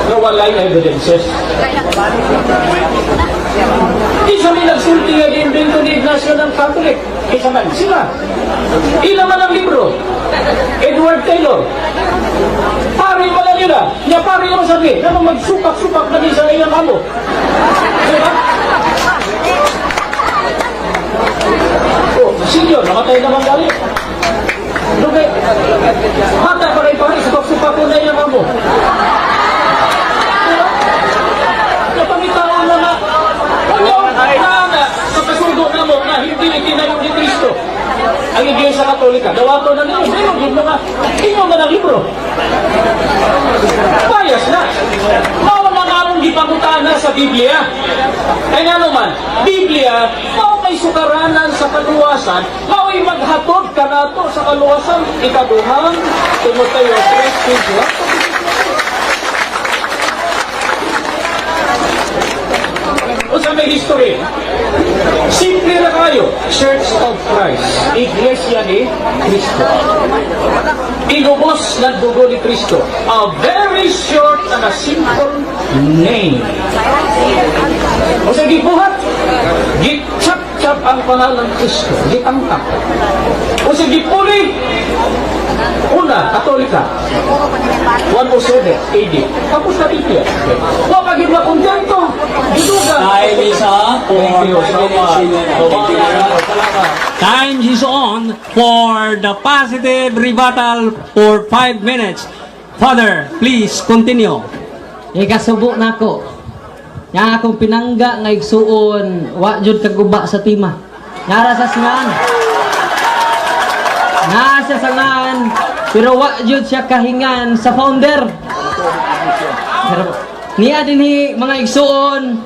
na walay evidences. Isa may nagsulti nga giimbento ni Ignacio ng Catholic. Isa man sila. Ilan man ang libro? Edward Taylor. Pari wala nila. Niya pari yung sabi. Naman magsupak-supak na sa ilang amo. Diba? Oh, sinyo, namatay naman galing. Lugay, mata pa rin pari, supak-supak ko na ilang amo. Diba? Napangitaon na na. Sa pasugo na mo na hindi itinayo ni Cristo ang Iglesia Katolika. Dawato na nila. Ino man ang libro. Bias na. Mao na namong gipangutana sa Biblia. Kaya naman, Biblia, mao may sukaranan sa kaluwasan, mao'y maghatod ka nato sa kaluwasan. Ikaduhang, Timoteo 3:21. O sa may history, simple na kayo, Church of Christ, Iglesia ni Cristo. Inubos ng dugo ni Cristo. A very short and a simple name. O sa gibuhat, gitchap-chap ang pangalan ng Cristo. Gitangkap. O sa gipuli, una, Katolika. 107 AD. Tapos na Biblia. Huwag pagin na kontento. Giduga. Time is on for the positive rebuttal for 5 minutes. Father, please continue. Ikasubo na ko. Nga akong pinangga nga igsuon, wa jud kaguba sa tima. Nara sa sangan. Nasa sangan, pero wa jud siya kahingan sa founder. Pero niya dinhi mga igsuon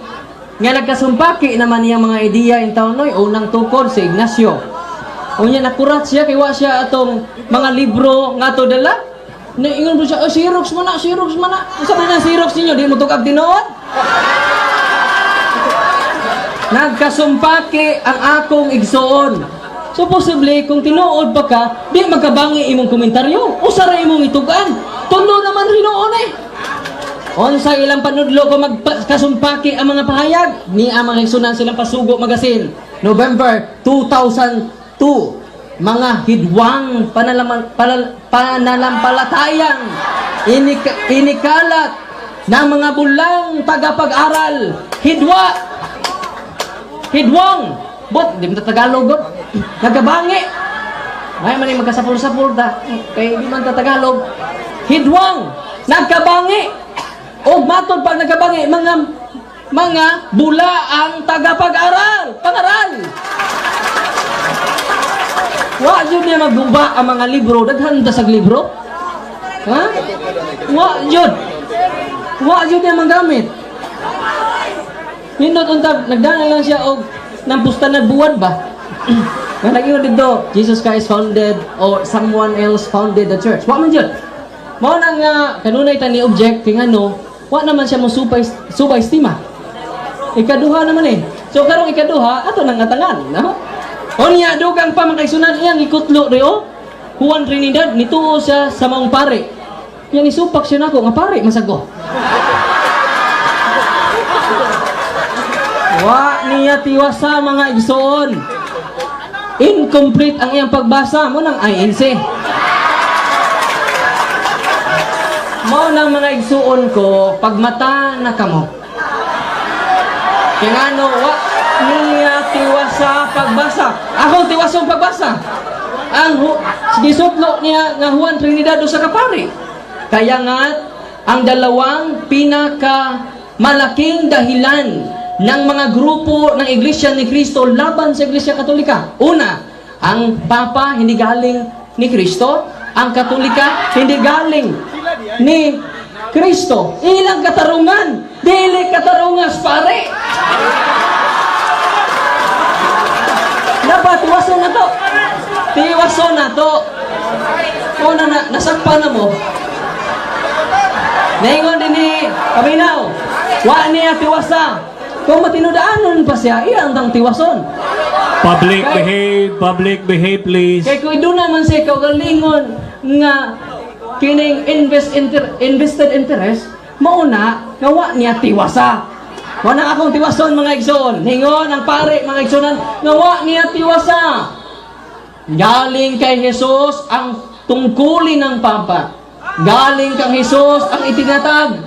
nga nagkasumpaki naman niya mga ideya in tawnoy unang tukod si Ignacio. Unya nakurat siya kay wa siya atong mga libro nga to dala. Ingon mo siya, Xerox man na. Unsa man ang Xerox ninyo? Di mo tukab tinuod? Nagkasumpaki ang akong igsuon. So possibly, kung tinuod pa ka, di magkabangi imong komentaryo. Usara imong itugan. Tulo naman rinuon eh. Onsa ilang panudlo ko magkasumpaki ang mga pahayag ni ang mga igsunan silang Pasugo Magazine. November 2002. Mga hidwang pananampalatayang inikalat ng mga bulang tagapag-aral. Hidwang. Bot, di mo Tagalog, bot. Nagabangi. Ay, man yung magkasapul-sapul ta. Kaya di man Tagalog. Hidwang. Nagkabangi. O matod pag nagkabangi, mga bula ang tagapag-aral. Pangaral. Wa jud niya magguba ang mga libro. Daghan ta sa libro. Ha? Wa jud niya magamit. Nindot unta, nagdana lang siya og nang pusta na buwan ba? Nga nag-iwan dito, Jesus Christ founded or someone else founded the church. Wa man jud. Mao nang kanunay tani object kay ngano, wa naman siya mo subay estima. Ikaduha naman eh. So karong ikaduha ato nang atangan, no? Onya dugang pa makaisunan iyang ikutlo rio. Juan Trinidad nituo siya sa maong pare. Yang isupak siya nako nga pare masago. Wa niya tiwasa mga igsoon. Incomplete ang iyang pagbasa mo ng INC. Mo ng mga igsuon ko pagmata na kamo. Kaya ano, wa niya tiwasa pagbasa. Akong tiwasong pagbasa. Ang gisutlo niya nga Juan Trinidad sa kapari. Kaya nga, ang dalawang pinaka malaking dahilan ng mga grupo ng Iglesia ni Cristo laban sa Iglesia Katolika. Una, ang Papa hindi galing ni Cristo, ang Katolika hindi galing ni Kristo. Ilang katarungan, dili katarungas pare. Dapat tiwason na to. Tiwason na to. Kung nasakpan na mo, naingon din ni Kaminaw, wa niya tiwasa. Kung matinudaanon pa siya, iyang tang tiwason. Public behave, please. Kaya kung doon naman siya kaugalingon nga kining invested interest, mauna nga wa niya tiwasa. Wala akong tiwason mga igsoon. Hingon ang pare mga igsoon nga wa niya tiwasa. Galing kay Jesus ang tungkulin ng Papa. Galing kang Jesus ang itinatag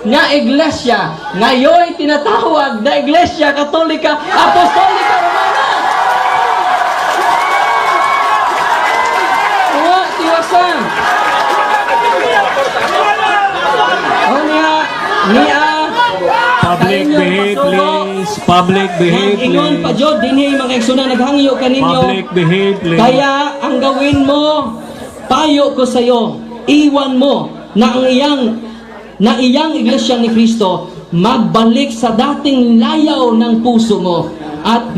nga iglesia. Ngayon tinatawag na Iglesia Katolika Apostolika Romana. Wa tiwasa. O niya Public behave, please. Public behave, ingon pa please. jud dinhi mga igsoon naghangyo kaninyo. Public behave, please. Kaya ang gawin mo, payo ko sa iyo, iwan mo na ang iyang iglesia ni Kristo magbalik sa dating layaw ng puso mo at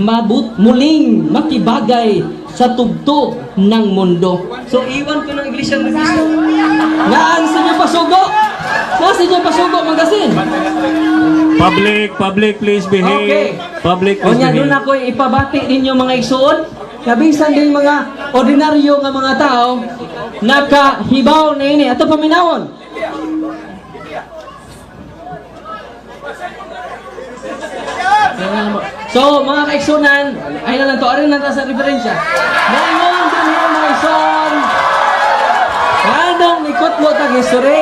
muling makibagay sa tugtog ng mundo. So iwan ko ng iglesia ni Kristo. Naan sa inyo pasugo? Nasa inyo pasugo magasin? Public, please Okay. behave. Public, O please niya, doon behave. ako ipabati ninyo mga igsoon. Kabisan din mga ordinaryo nga mga tao nakahibaw na ini. Ato paminawon. So, mga kaigsunan, ay na lang to. Arin na sa referensya. Ngayon, din yung mga igsoon. Anong ikot mo tag history?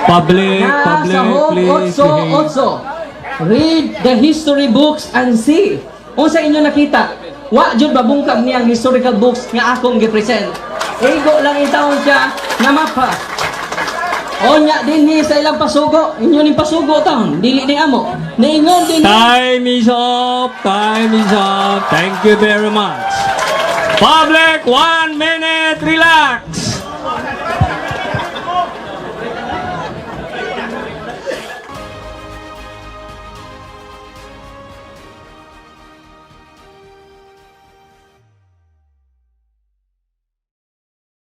Public, Nasa Hope please 8:8. behave. Read the history books and see. Kung sa inyo nakita, wa jud babungkag niyang historical books nga akong gi-present. Igo lang intawon siya na mapa. Onya dinhi sa ilang pasugo, inyo ning pasugo taon, dili ni amo. Niingon din Time is up. Time is up. Thank you very much. Public, 1 minute, relax.